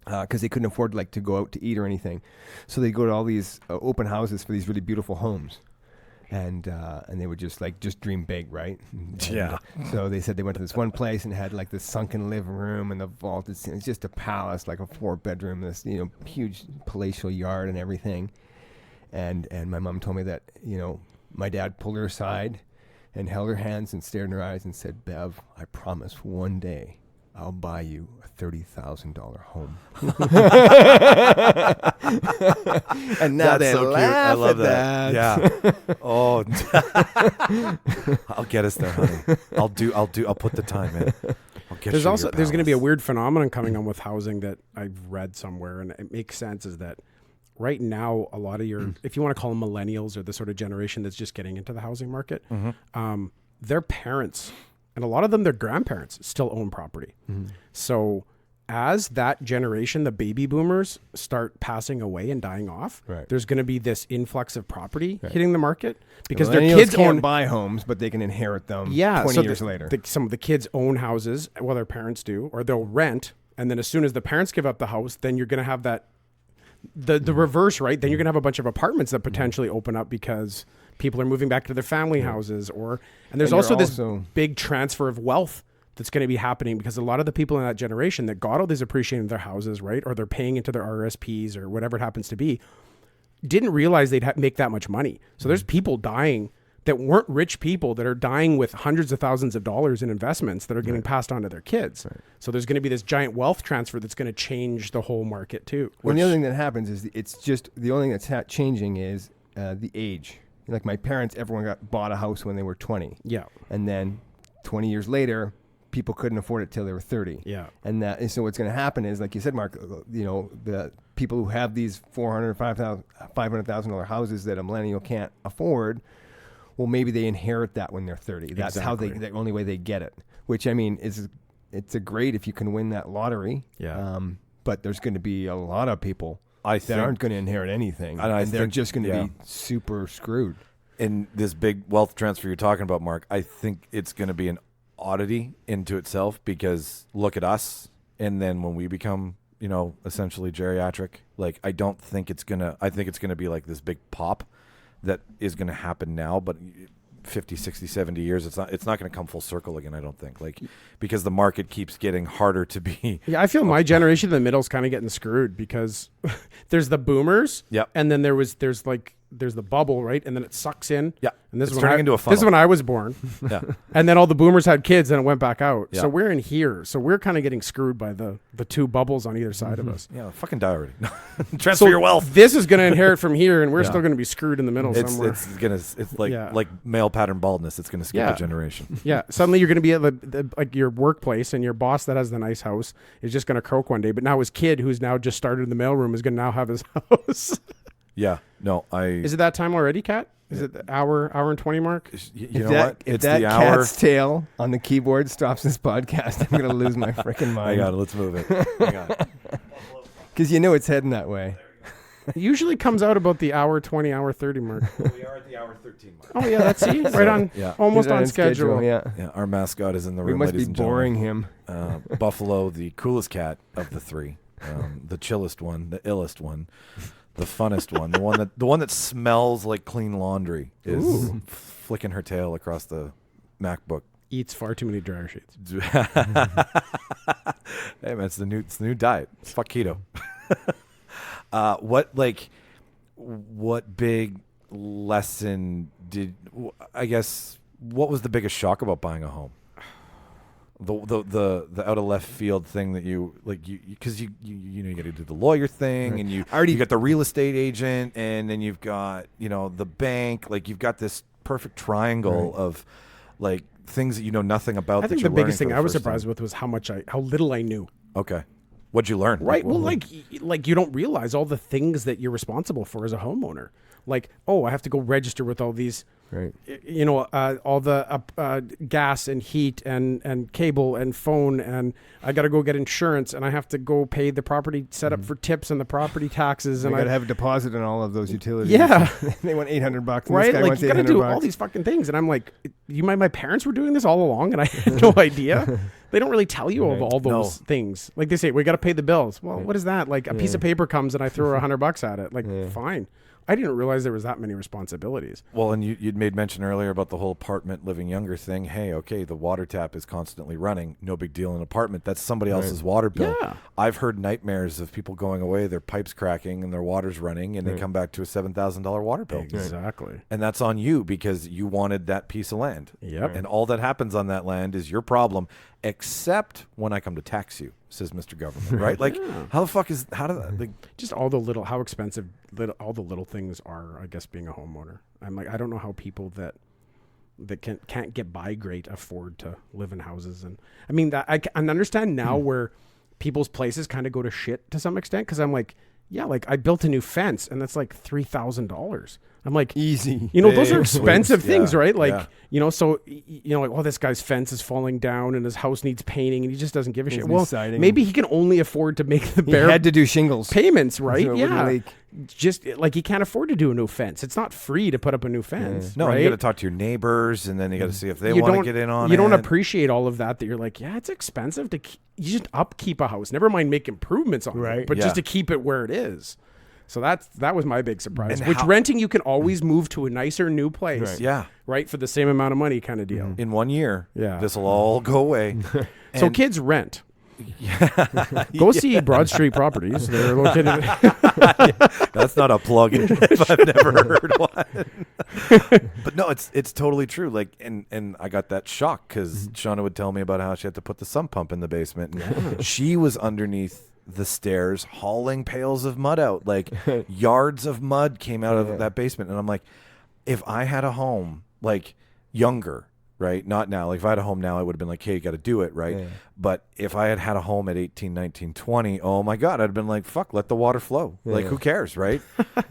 because they couldn't afford, like, to go out to eat or anything, so they'd go to all these open houses for these really beautiful homes. And they would just dream big, right? And, Yeah. So they said they went to this one place and had, like, this sunken living room and the vaulted ceiling. It's just a palace, like a 4-bedroom, this huge palatial yard and everything. And my mom told me that my dad pulled her aside and held her hands and stared in her eyes and said, "Bev, I promise one day I'll buy you a $30,000 home." And now That's they so cute. laugh I love at that. Yeah. Oh, I'll get us there, honey. I'll put the time in. I'll get there's you also your there's going to be a palace. weird phenomenon coming on with housing that I've read somewhere, and it makes sense. Is that right now a lot of your, if you want to call them millennials or the sort of generation that's just getting into the housing market, their parents and a lot of them their grandparents still own property. So as that generation, the baby boomers, start passing away and dying off, Right. there's going to be this influx of property hitting the market because Millennials their kids can't own. buy homes, but they can inherit them 20 so years later. some of the kids own houses, well, their parents do, or they'll rent. And then as soon as the parents give up the house, then you're going to have that, the reverse, right? Then you're going to have a bunch of apartments that potentially open up because people are moving back to their family houses, and there's And also you're this also- big transfer of wealth that's going to be happening because a lot of the people in that generation that got all these appreciating their houses, right, or they're paying into their RSPs or whatever it happens to be, didn't realize they'd make that much money. So there's people dying that weren't rich people that are dying with hundreds of thousands of dollars in investments that are getting passed on to their kids. So there's going to be this giant wealth transfer that's going to change the whole market too. Well, the other thing that happens is it's just the only thing that's changing is the age. Like my parents, everyone bought a house when they were 20. Yeah. And then 20 years later, people couldn't afford it till they were 30. Yeah. And so what's going to happen is, like you said, Mark, the people who have these $500,000 houses that a millennial can't afford, well, maybe they inherit that when they're 30. That's how Exactly. the only way they get it. Which, I mean, it's a great if you can win that lottery. Yeah. But there's going to be a lot of people I that think aren't going to inherit anything, And I and they're think- just going to yeah. be super screwed. in this big wealth transfer you're talking about, Mark, I think it's going to be an oddity into itself because look at us. And then when we become, essentially geriatric, like, I think it's going to be like this big pop that is going to happen now. But 50, 60, 70 years, it's not going to come full circle again, I don't think. Like, because the market keeps getting harder to be. Yeah, I feel my generation in the middle is kind of getting screwed because there's the boomers. Yep. And then there's the bubble, right? And then it sucks in. Yeah. And this It's is turning when into a this funnel. is when I was born. Yeah. And then all the boomers had kids and it went back out. Yeah. So we're in here. So we're kind of getting screwed by the two bubbles on either side of us. Yeah, fucking die already. Transfer your wealth. This is going to inherit from here, and we're Yeah. still going to be screwed in the middle somewhere. It's like Yeah. like male pattern baldness. It's gonna skip Yeah. a generation. Yeah, suddenly you're going to be at like your workplace, and your boss that has the nice house is just going to croak one day. But now his kid, who's now just started in the mailroom, is going to now have his house. Yeah. No, Is it that time already, Kat? Is it the hour and 20 mark? You know what? If It's that the hour. cat's tail on the keyboard stops this podcast, I'm going to lose my freaking I mind. got it. Let's move it. I got it. Because you know it's heading that way. It usually comes out about the hour 20, hour 30 mark. We are at the hour 13 mark. Oh yeah, that's it. Right on. Yeah. Almost He's on schedule. Yeah. Yeah, our mascot is in the We room, must be ladies and boring gentlemen. him. Buffalo, the coolest cat of the three, the chillest one, the illest one, the funnest one, the one that smells like clean laundry is flicking her tail across the MacBook. Eats far too many dryer sheets. Hey man, it's the new diet. It's fuck keto. What big lesson what was the biggest shock about buying a home? The out of left field thing that you because you got to do the lawyer thing, Right. and you Already- got the real estate agent, and then you've got the bank. Like, you've got this perfect triangle of like things that you know nothing about. I think the biggest thing I was surprised with was how little I knew. Okay, what'd you learn? Right. Well, like you don't realize all the things that you're responsible for as a homeowner. Like, oh, I have to go register with all these, Right. all the gas and heat and cable and phone, and I got to go get insurance, and I have to go pay the property setup for tips and the property taxes, And and I got to have a deposit on all of those utilities. Yeah. They want $800. And right? This guy Like, wants you got to $800. do all these fucking things, and I'm like, my parents were doing this all along, and I had no idea. They don't really tell you of all those things. Like, they say, we got to pay the bills. Well, what is that? Like, a piece of paper comes and I throw $100 at it. Like, fine. I didn't realize there was that many responsibilities. Well, and you'd made mention earlier about the whole apartment living younger thing. Hey, okay, the water tap is constantly running. No big deal in an apartment. That's somebody else's water bill. Yeah. I've heard nightmares of people going away, their pipes cracking and their water's running, and they come back to a $7,000 water bill. Exactly. And that's on you because you wanted that piece of land. Yep. And all that happens on that land is your problem, except when I come to tax you, says Mr. Government, right? Like, how Just all the how expensive all the little things are, I guess, being a homeowner. I'm like, I don't know how people that can't get by great afford to live in houses. And I mean, that I can understand now where people's places kind of go to shit to some extent. Cause I'm like, yeah, like I built a new fence and that's like $3,000. I'm like, Easy. those are Big expensive swings, things, yeah, right? Like, so, like, oh, this guy's fence is falling down and his house needs painting and he just doesn't give a shit. Needs Well, siding. maybe he can only afford to make the He bare had to do shingles. payments, right? So it wouldn't Yeah. leak. Just like he can't afford to do a new fence. It's not free to put up a new fence. No, right? you got to talk to your neighbors, and then you got to see if they You want to don't- get in on it. You don't appreciate all of that you're like, yeah, it's expensive to you just upkeep a house. Never mind make improvements on Right. it, but Yeah. just to keep it where it is. So that was my big surprise. And Which how- renting, you can always move to a nicer new place. Right. Yeah. Right, for the same amount of money kind of deal. In 1 year, Yeah. this will all go away. So And- kids rent. Go see Broad Street Properties. They're located. That's not a plug if I've never heard one. But no, it's totally true. Like, and I got that shock because Shauna would tell me about how she had to put the sump pump in the basement. And she was underneath the stairs hauling pails of mud out. Like, yards of mud came out of that basement. And I'm like, if I had a home, like, younger, right? Not now. Like, if I had a home now, I would have been like, hey, you got to do it, right? Yeah. But if I had a home at 18, 19, 20, oh my God, I'd have been like, fuck, let the water flow. Like, who cares, right?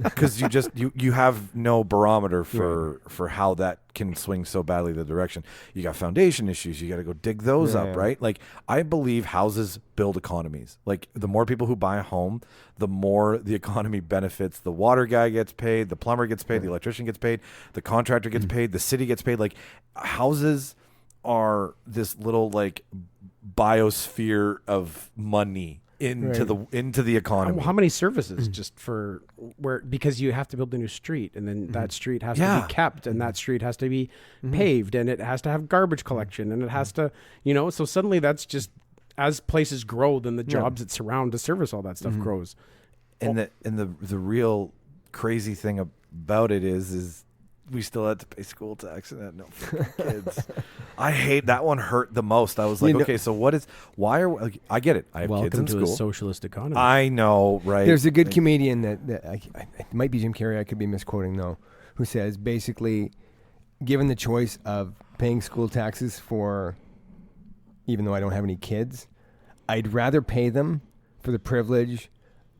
Because you have no barometer for how that can swing so badly the direction. You got foundation issues. You got to go dig those up, right? Like, I believe houses build economies. Like, the more people who buy a home, the more the economy benefits. The water guy gets paid, the plumber gets paid, the electrician gets paid, the contractor gets paid, the city gets paid. Like, houses are this little, like, biosphere of money into the economy. How many services just for where, because you have to build a new street, and then that street has to be kept, and that street has to be paved, and it has to have garbage collection, and it has to, so suddenly that's just, as places grow, then the jobs that surround to service all that stuff grows. And the real crazy thing about it is we still had to pay school tax and had no freaking kids. I hate that one. Hurt the most. I was like, okay, so why are we, like, I get it. I have kids in Welcome to school. a socialist economy. I know, right? There's a good comedian that it might be Jim Carrey. I could be misquoting though, who says basically, given the choice of paying school taxes for, even though I don't have any kids, I'd rather pay them for the privilege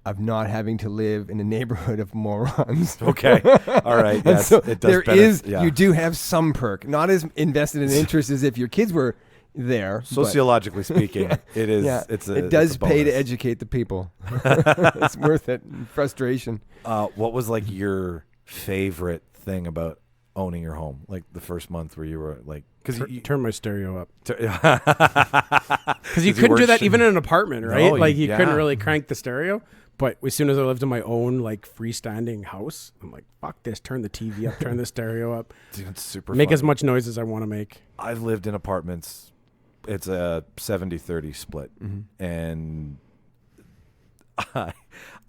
of not having to live in a neighborhood of morons. Okay. All right. Yes, so it does you do have some perk, not as invested in interest as if your kids were there. Sociologically speaking, it is. Yeah, it does pay to educate the people. It's worth it. Frustration. What was like your favorite thing about owning your home? Like the first month where you were like, because you turn my stereo up. Because you 'Cause couldn't do that worked- even in an apartment, right? No, You couldn't really crank the stereo. But as soon as I lived in my own like freestanding house, I'm like, fuck this, turn the TV up, turn the stereo up. Dude, it's super Make fun. as much noise as I want to make. I've lived in apartments. It's a 70-30 split. And I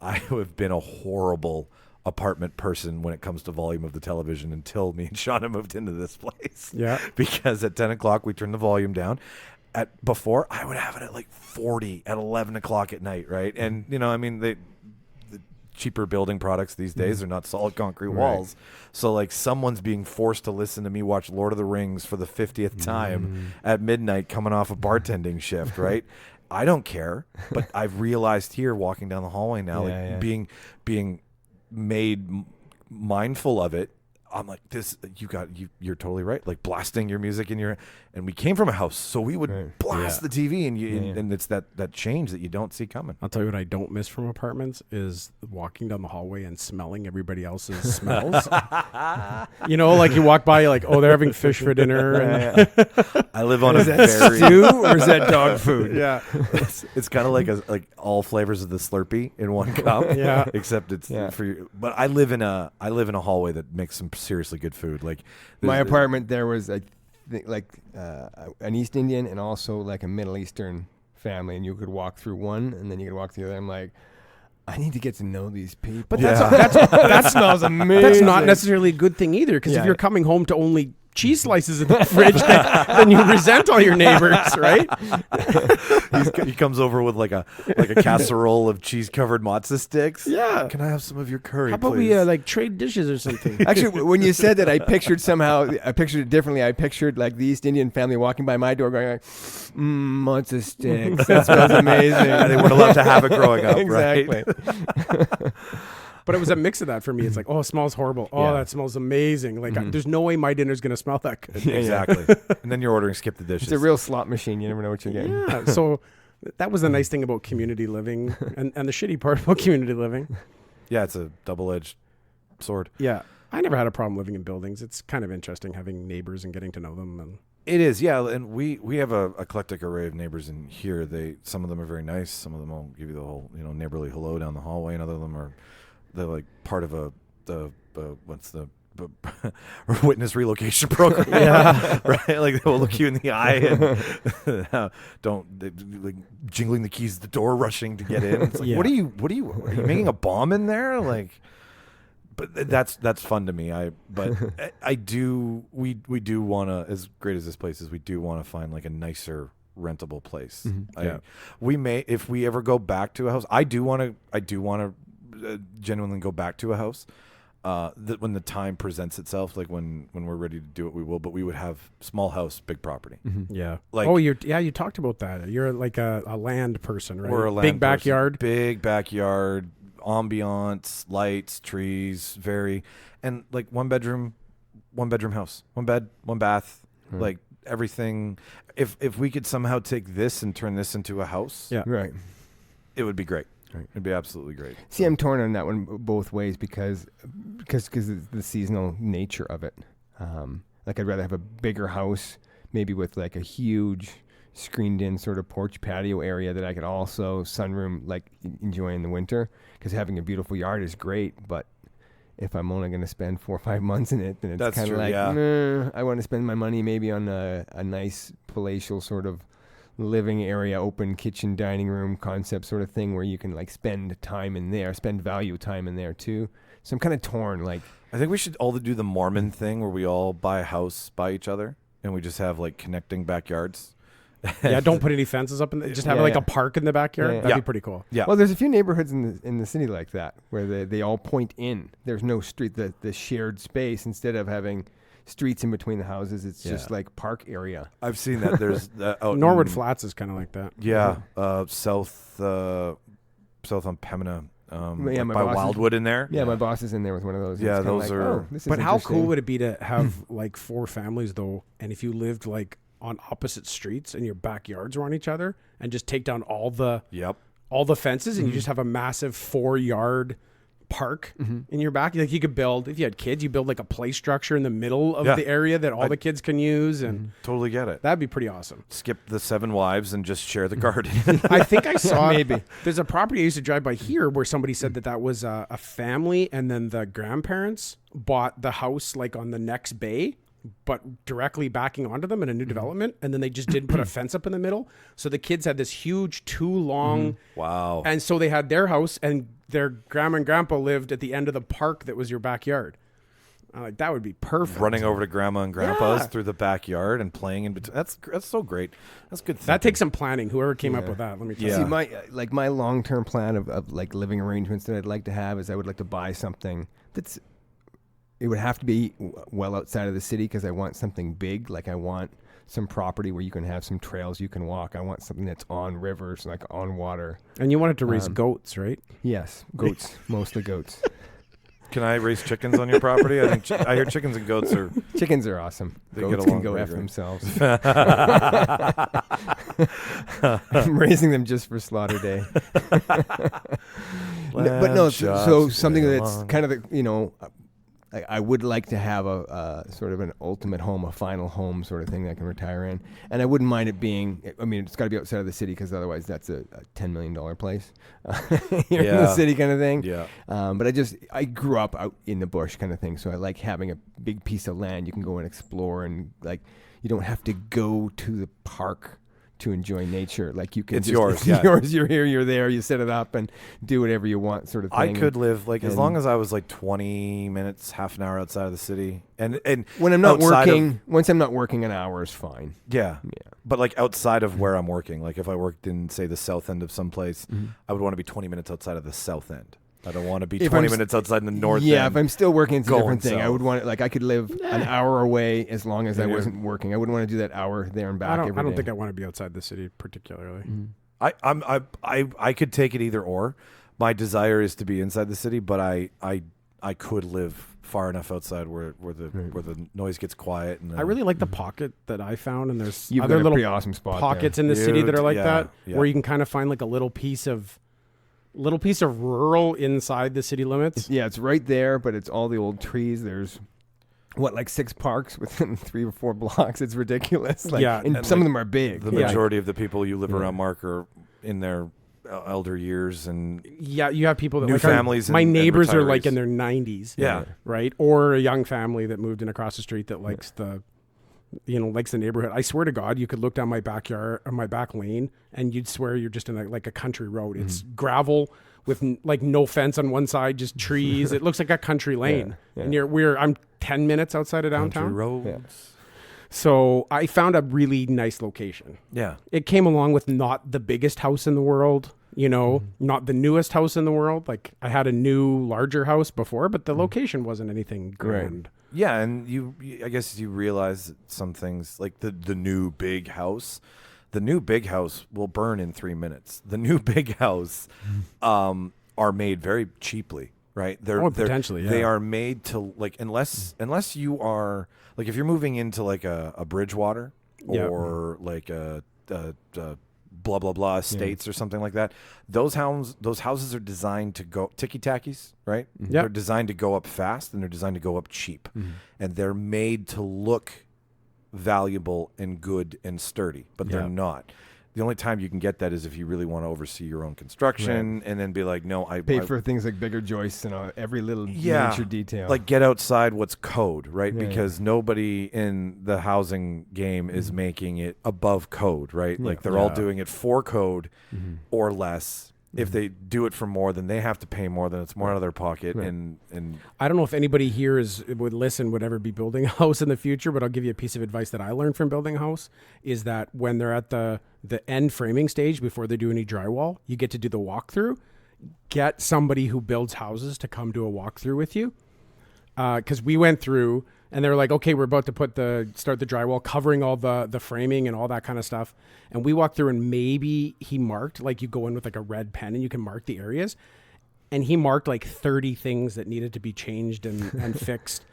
have been a horrible apartment person when it comes to volume of the television until me and Shauna moved into this place. Yeah. Because at 10 o'clock, we turned the volume down. Before, I would have it at like 40 at 11 o'clock at night, right? And, the cheaper building products these days are not solid concrete walls. So, like, someone's being forced to listen to me watch Lord of the Rings for the 50th time at midnight coming off a bartending shift, right? I don't care, but I've realized here, walking down the hallway now, being made mindful of it. I'm like, you're totally right. Like blasting your music and we came from a house, so we would blast the TV and it's that change that you don't see coming. I'll tell you what I don't miss from apartments is walking down the hallway and smelling everybody else's smells. Like you walk by, you're like, oh, they're having fish for dinner. And I live on is that stew or is that dog food? Yeah. It's kind of like all flavors of the Slurpee in one cup. Yeah. Except it's for you. But I live in a hallway that makes some seriously good food. Like my apartment, there was an East Indian and also like a Middle Eastern family, and you could walk through one and then you could walk through the other. I'm like, I need to get to know these people. But that smells amazing. That's not necessarily a good thing either, because if you're coming home to only cheese slices in the fridge, then you resent all your neighbors, right? He comes over with like a casserole of cheese covered matzo sticks. Yeah. Can I have some of your curry? How about please? we trade dishes or something? Actually, when you said that, I pictured it differently. I pictured like the East Indian family walking by my door going like, matzo sticks. That smells amazing. They weren't allowed to have it growing up, exactly. Right? But it was a mix of that for me. It's like, oh, it smells horrible. Oh, that smells amazing. Like, there's no way my dinner's going to smell that good. Exactly. And then you're ordering skip the dishes. It's a real slot machine. You never know what you're getting. Yeah. So that was the nice thing about community living and the shitty part about community living. Yeah, it's a double-edged sword. Yeah. I never had a problem living in buildings. It's kind of interesting having neighbors and getting to know them. And it is, yeah. And we have a eclectic array of neighbors in here. Some of them are very nice. Some of them will give you the whole neighborly hello down the hallway, and other of them they're like part of what's the witness relocation program. Yeah. Right. Like they will look you in the eye and like jingling the keys at the door, rushing to get in. It's like, are you making a bomb in there? Like, but that's fun to me. We do want to, as great as this place is, we do want to find like a nicer rentable place. We may, if we ever go back to a house, I do want to genuinely go back to a house that when the time presents itself, like when we're ready to do it, we will. But we would have small house, big property. Yeah. Like, you talked about that. You're like a land person, right? We're a land big backyard. Big backyard, ambiance, lights, trees, and like one bedroom house, one bed, one bath, like everything. If we could somehow take this and turn this into a house, Right. it would be great. It'd be absolutely great. See, I'm torn on that one both ways because it's the seasonal nature of it. Like I'd rather have a bigger house, maybe with like a huge screened in sort of porch patio area that I could also sunroom, like enjoy in the winter. Because having a beautiful yard is great, but if I'm only going to spend 4 or 5 months in it, then it's kind of like, nah, I want to spend my money maybe on a nice palatial sort of living area, open kitchen, dining room concept sort of thing where you can like spend value time in there too. So I'm kind of torn. Like, I think we should all do the Mormon thing where we all buy a house by each other and we just have like connecting backyards. Yeah, don't put any fences up just have like a park in the backyard. That'd be pretty cool. Yeah. Well, there's a few neighborhoods in the city like that where they all point in. There's no street, the shared space. Instead of having streets in between the houses, it's just like park area. I've seen that. There's out Norwood Flats is kind of like that. Yeah, south on Pembina, Yeah, like by Wildwood in there. Yeah, my boss is in there with one of those. Yeah, It's kinda those like, are- oh, this is But how interesting. cool would it be to have like 4 families though, and if you lived like on opposite streets and your backyards were on each other, and just take down all the fences, and you just have a massive 4-yard park in your back. Like you could build, if you had kids, you build like a play structure in the middle of the area that all the kids can use, and Totally get it. that'd be pretty awesome. Skip the 7 wives and just share the garden. I think I saw Maybe. there's a property I used to drive by here where somebody said that was a family, and then the grandparents bought the house like on the next bay, but directly backing onto them in a new development, and then they just didn't put a fence up in the middle, so the kids had this huge 2 long Wow. and so they had their house, and their grandma and grandpa lived at the end of the park that was your backyard. Like that would be perfect. Running over to grandma and grandpa's Yeah. through the backyard and playing in between. That's so great. That's good. That takes some planning. Whoever came up with that, let me tell Yeah. you. See, my long-term plan of like living arrangements that I'd like to have is I would like to buy something it would have to be well outside of the city, because I want something big. Like I want some property where you can have some trails you can walk. I want something that's on rivers, like on water. And you wanted to raise goats, right? Yes, goats, mostly goats. Can I raise chickens on your property? I think I hear chickens and goats are. Chickens are awesome. They Goats get can along go very F great. themselves. I'm raising them just for slaughter day. But no, so something that's kind of I would like to have a sort of an ultimate home, a final home sort of thing that I can retire in. And I wouldn't mind it being, I mean, it's got to be outside of the city, because otherwise that's a $10 million place here in the city kind of thing. Yeah. But I grew up out in the bush kind of thing. So I like having a big piece of land you can go and explore, and like you don't have to go to the park to enjoy nature. Like you can It's just, yours, it's yeah. yours, you're here, you're there, you set it up and do whatever you want sort of thing. I could live like as and- long as I was like 20 minutes, half an hour outside of the city, and When I'm not outside working, once I'm not working, an hour is fine. yeah, Yeah. but like outside of where I'm working, like if I worked in say the south end of some place, I would want to be 20 minutes outside of the south end. I don't want to be If 20 I'm minutes outside in the north Yeah, end. if I'm still working, it's a going different thing. I south. would want it, like I could live an hour away as long as I Yeah. wasn't working. I wouldn't want to do that hour there and back I don't every day. think I want to be outside the city particularly. I could take it either or. My desire is to be inside the city, but I could live far enough outside where the noise gets quiet. And I really like the pocket that I found, and there's You've other got a little pretty awesome spot pockets there. in the city that Dude, are like yeah, that, yeah. where you can kind of find like a little piece of rural inside the city limits. Yeah, it's right there, but it's all the old trees. There's like 6 parks within 3 or 4 blocks. It's ridiculous. Like, Yeah, and and some like of them are big. The Yeah. majority of the people you live around, Mark, are in their elder years, and Yeah, you have people that New like families my and neighbors are like retirees. in their 90s. yeah. Right? Or a young family that moved in across the street that likes likes the neighborhood. I swear to God, you could look down my backyard or my back lane, and you'd swear you're just in like a country road. It's gravel with like no fence on one side, just trees. It looks like a country lane. Yeah. And I'm 10 minutes outside of Country downtown. roads. So I found a really nice location. Yeah. It came along with not the biggest house in the world, not the newest house in the world. Like I had a new, larger house before, but the location wasn't anything grand. Yeah, and I guess you realize that some things like the new big house. The new big house will burn in 3 minutes. The new big house are made very cheaply, right? They're potentially, yeah. They are made to like unless you are like if you're moving into like a Bridgewater Yeah. or like a blah blah blah estates or something like that. Those houses are designed to go ticky tackies, right? Yep. They're designed to go up fast and they're designed to go up cheap, and they're made to look valuable and good and sturdy, but Yeah. they're not. The only time you can get that is if you really want to oversee your own construction and then be like, no, I Pay for things like bigger joists and every little miniature detail. like get outside what's code, right? Yeah, Because nobody in the housing game is making it above code, right? Like they're all doing it for code or less. If they do it for more, then they have to pay more. Then it's more out of their pocket. Right. And I don't know if anybody here would ever be building a house in the future, but I'll give you a piece of advice that I learned from building a house is that when they're at the end framing stage before they do any drywall, you get to do the walkthrough. Get somebody who builds houses to come do a walkthrough with you. Because we went through and they were like, okay, we're about to start the drywall, covering all the framing and all that kind of stuff. And we walked through and maybe he marked, like you go in with like a red pen and you can mark the areas. And he marked like 30 things that needed to be changed and fixed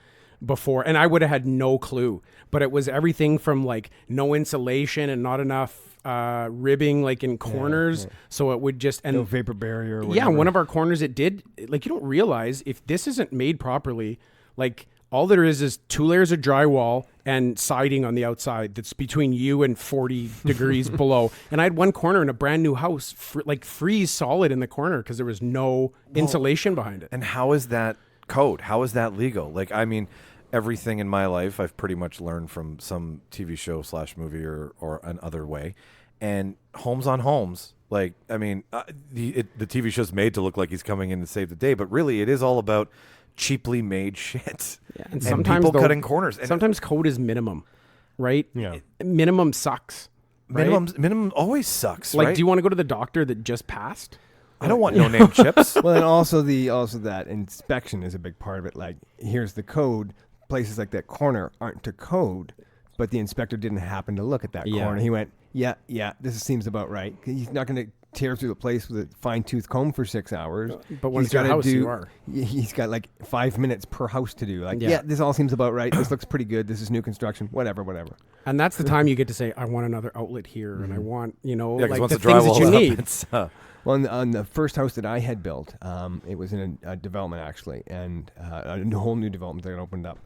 before. And I would have had no clue. But it was everything from like no insulation and not enough ribbing like in corners. So it would just... and no vapor barrier or yeah, whatever. one of our corners, it did... like you don't realize if this isn't made properly, like... all there is 2 layers of drywall and siding on the outside that's between you and 40 degrees below. And I had one corner in a brand new house, freeze solid in the corner because there was no insulation behind it. And how is that code? How is that legal? Like, I mean, everything in my life I've pretty much learned from some TV show / movie or another way. And homes on homes, like, I mean, the TV show's made to look like he's coming in to save the day, but really it is all about cheaply made shit. Yeah, and sometimes people cutting corners. And sometimes code is minimum, right? Yeah. Minimum sucks. Right? Minimum always sucks, Like, right? do you want to go to the doctor that just passed? I don't want no name chips. Well, and also that inspection is a big part of it. Like, here's the code. Places like that corner aren't to code, but the inspector didn't happen to look at that corner. He went, yeah, this seems about right. He's not going to tear through the place with a fine-tooth comb for 6 hours. But when it's your house, you are. He's got like 5 minutes per house to do. Like, Yeah. this all seems about right. This looks pretty good. This is new construction. Whatever. And that's the time you get to say, I want another outlet here, and I want, Yeah, 'cause like once the the things that drywall's you up, need. it's, Well, on the first house that I had built, it was in a development actually, and a whole new development that opened up.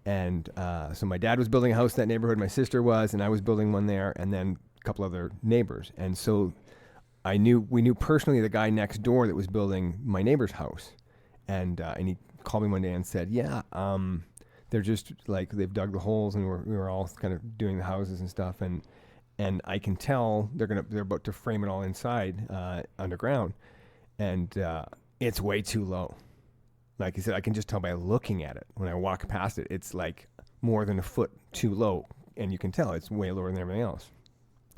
And so my dad was building a house in that neighborhood, my sister was, and I was building one there, and then a couple other neighbors. And so we knew personally the guy next door that was building my neighbor's house, and he called me one day and said, they're just like they've dug the holes, and we were all kind of doing the houses and stuff, and I can tell they're about to frame it all inside underground, and it's way too low. Like he said, I can just tell by looking at it. When I walk past it, it's like more than a foot too low, and you can tell it's way lower than everything else.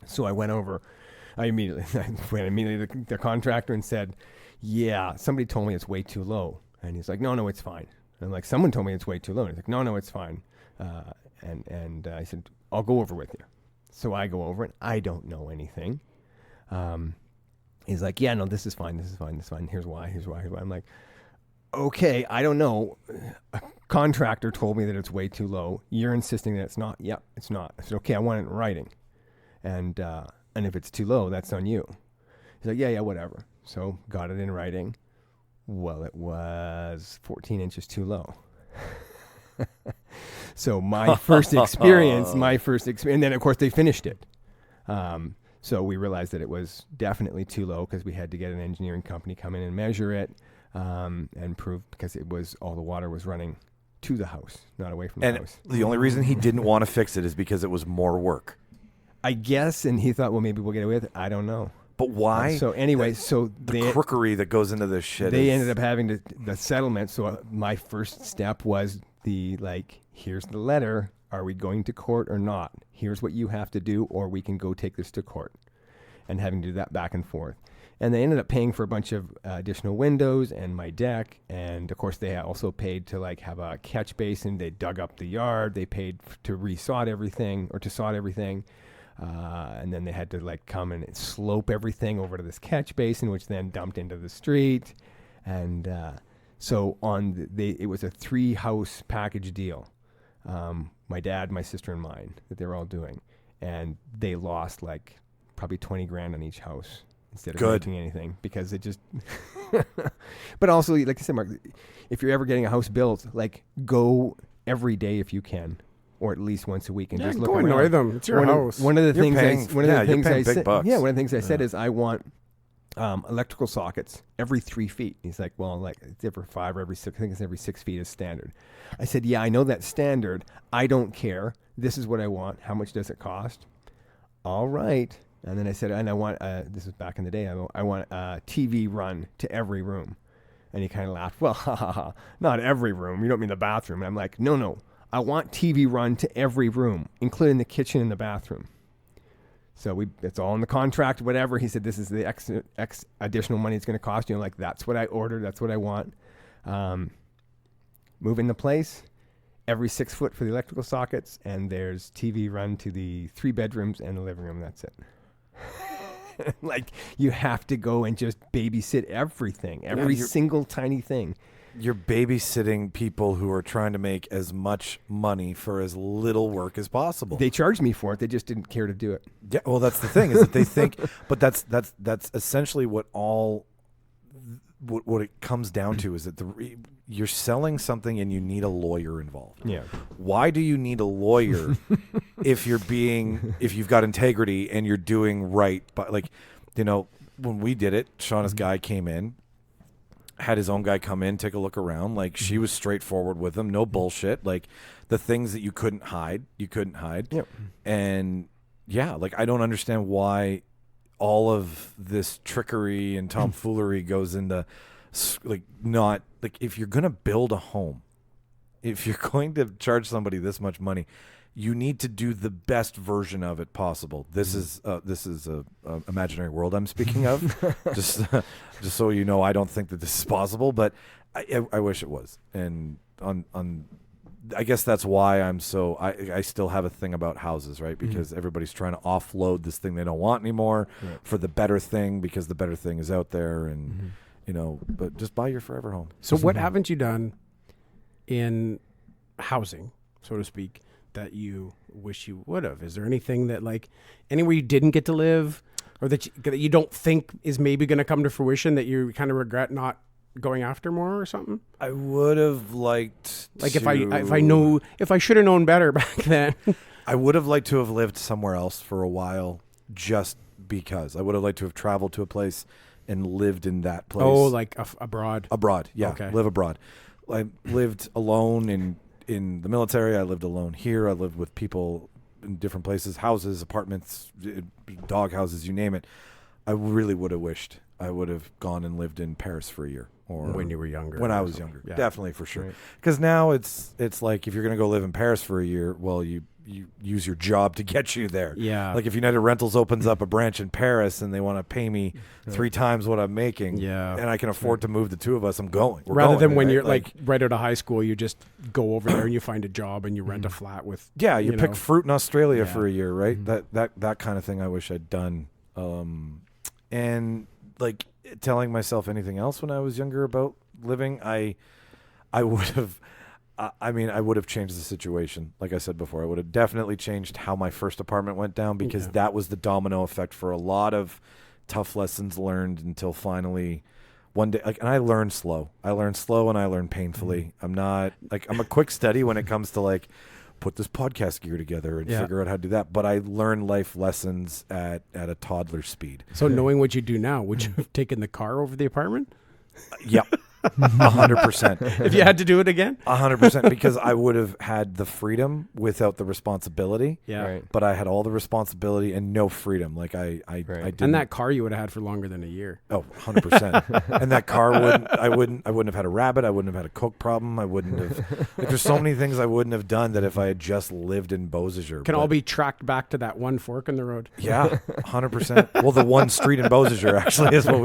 So I went over. I immediately to the contractor and said, "Yeah, somebody told me it's way too low." And he's like, "No, it's fine." And I'm like, "Someone told me it's way too low." And he's like, "No, it's fine." And I said, "I'll go over with you." So I go over and I don't know anything. He's like, "Yeah, no, this is fine. Here's why. I'm like, "Okay, I don't know. A contractor told me that it's way too low. You're insisting that it's not." "Yep, it's not." I said, "Okay, I want it in writing. And if it's too low, that's on you." He's like, yeah, whatever. So got it in writing. Well, it was 14 inches too low. So my first experience, and then of course they finished it. So we realized that it was definitely too low because we had to get an engineering company come in and measure it and prove, because it was all the water was running to the house, not away from the house. The only reason he didn't want to fix it is because it was more work. I guess, and he thought, well, maybe we'll get away with it. I don't know. But why? So anyway, the crookery that goes into this shit. They ended up having the settlement. So my first step was here's the letter. Are we going to court or not? Here's what you have to do, or we can go take this to court. And having to do that back and forth. And they ended up paying for a bunch of additional windows and my deck. And of course, they also paid to have a catch basin. They dug up the yard. They paid to sod everything. And then they had to come and slope everything over to this catch basin, which then dumped into the street. And so it was a 3-house package deal. My dad, my sister, and mine, that they were all doing. And they lost probably $20,000 on each house instead of renting anything, because it just. But also, like I said, Mark, if you're ever getting a house built, go every day if you can or at least once a week, and Yeah, just look go around. annoy them. It's your house. One of the You're things paying- I, one of yeah, the you're things paying I big said, bucks. yeah, one of the things I said is I want electrical sockets every 3 feet. He's like, well, like it's every 5 or every 6. I think it's every 6 feet is standard. I said, yeah, I know that's standard. I don't care. This is what I want. How much does it cost? All right. And then I said, and I want, this is back in the day, I want a TV run to every room. And he kind of laughed. Well, ha ha ha, not every room. You don't mean the bathroom. And I'm like, no. I want TV run to every room, including the kitchen and the bathroom. So it's all in the contract, whatever. He said, this is the X additional money it's going to cost you. I'm like, that's what I ordered. That's what I want. Move into place. Every 6 foot for the electrical sockets. And there's TV run to the 3 bedrooms and the living room. That's it. Like, you have to go and just babysit everything. Every single tiny thing. You're babysitting people who are trying to make as much money for as little work as possible. They charged me for it. They just didn't care to do it. Yeah, well, that's the thing is that they think, but that's essentially what it comes down to is that you're selling something and you need a lawyer involved. Yeah. Why do you need a lawyer if you've got integrity and you're doing right? But like, when we did it, Shauna's guy came in, had his own guy come in, take a look around. Like, she was straightforward with him, no bullshit. Like, the things that you couldn't hide. Yep. And yeah, like, I don't understand why all of this trickery and tomfoolery goes into, like, not like, if you're going to build a home, if you're going to charge somebody this much money, you need to do the best version of it possible. This is a imaginary world I'm speaking of. just so you know, I don't think that this is possible, but I wish it was. And I guess that's why I still have a thing about houses, right? Because everybody's trying to offload this thing they don't want anymore for the better thing, because the better thing is out there, and but just buy your forever home. So what haven't you done in housing, so to speak, that you wish you would have? Is there anything that, like, anywhere you didn't get to live, or that you don't think is maybe going to come to fruition, that you kind of regret not going after more or something? I would have liked, like, if I should have known better back then. I would have liked to have lived somewhere else for a while, just because I would have liked to have traveled to a place and lived in that place. Oh, like abroad. Abroad, yeah. Okay. Live abroad. I lived alone in the military. I lived alone here. I lived with people in different places, houses, apartments, dog houses, you name it. I really would have wished I would have gone and lived in Paris for a year. Or when you were younger. When I was younger. Yeah. Definitely, for sure. Right. Because now it's like, if you're going to go live in Paris for a year, well, you use your job to get you there. Yeah. Like, if United Rentals opens up a branch in Paris and they want to pay me 3 times what I'm making, and I can afford to move the 2 of us, I'm going. Rather than when right? you're like right out of high school, you just go over there and you find a job and you rent a flat with. Yeah, you pick fruit in Australia Yeah. for a year, right? That kind of thing I wish I'd done. And like, telling myself anything else when I was younger about living, I would have. I would have changed the situation. Like I said before, I would have definitely changed how my first apartment went down, because that was the domino effect for a lot of tough lessons learned, until finally one day, and I learned slow. And I learned painfully. I'm not like, I'm a quick study when it comes to like, put this podcast gear together and figure out how to do that. But I learned life lessons at a toddler speed. So knowing what you do now, would you have taken the car over the apartment? Yep. 100%. If you had to do it again? 100%, because I would have had the freedom without the responsibility. Yeah. Right. But I had all the responsibility and no freedom. Like, I didn't. And that car you would have had for longer than a year. Oh, 100%. And that car I wouldn't have had a rabbit. I wouldn't have had a coke problem. I wouldn't have, like, there's so many things I wouldn't have done that if I had just lived in Beausejour. Can all be tracked back to that one fork in the road. Yeah, 100%. Well, the one street in Beausejour actually is what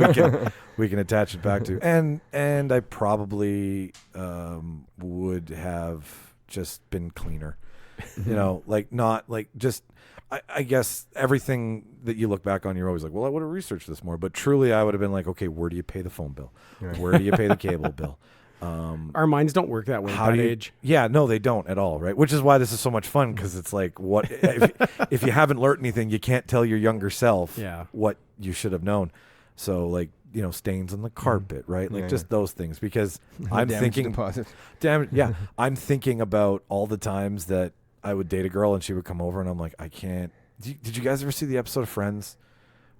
we can attach it back to. And I probably would have just been cleaner. Like, not like, just, I guess everything that you look back on, you're always like, well, I would have researched this more. But truly, I would have been like, okay, where do you pay the phone bill? Right. Where do you pay the cable bill? Our minds don't work that way at that age. Yeah, no, they don't at all, right? Which is why this is so much fun, because it's like, what if you haven't learned anything, you can't tell your younger self what you should have known. So, like, stains on the carpet, right? Like, just those things, because I'm thinking deposit. I'm thinking about all the times that I would date a girl and she would come over and I'm like, I can't. Did you guys ever see the episode of Friends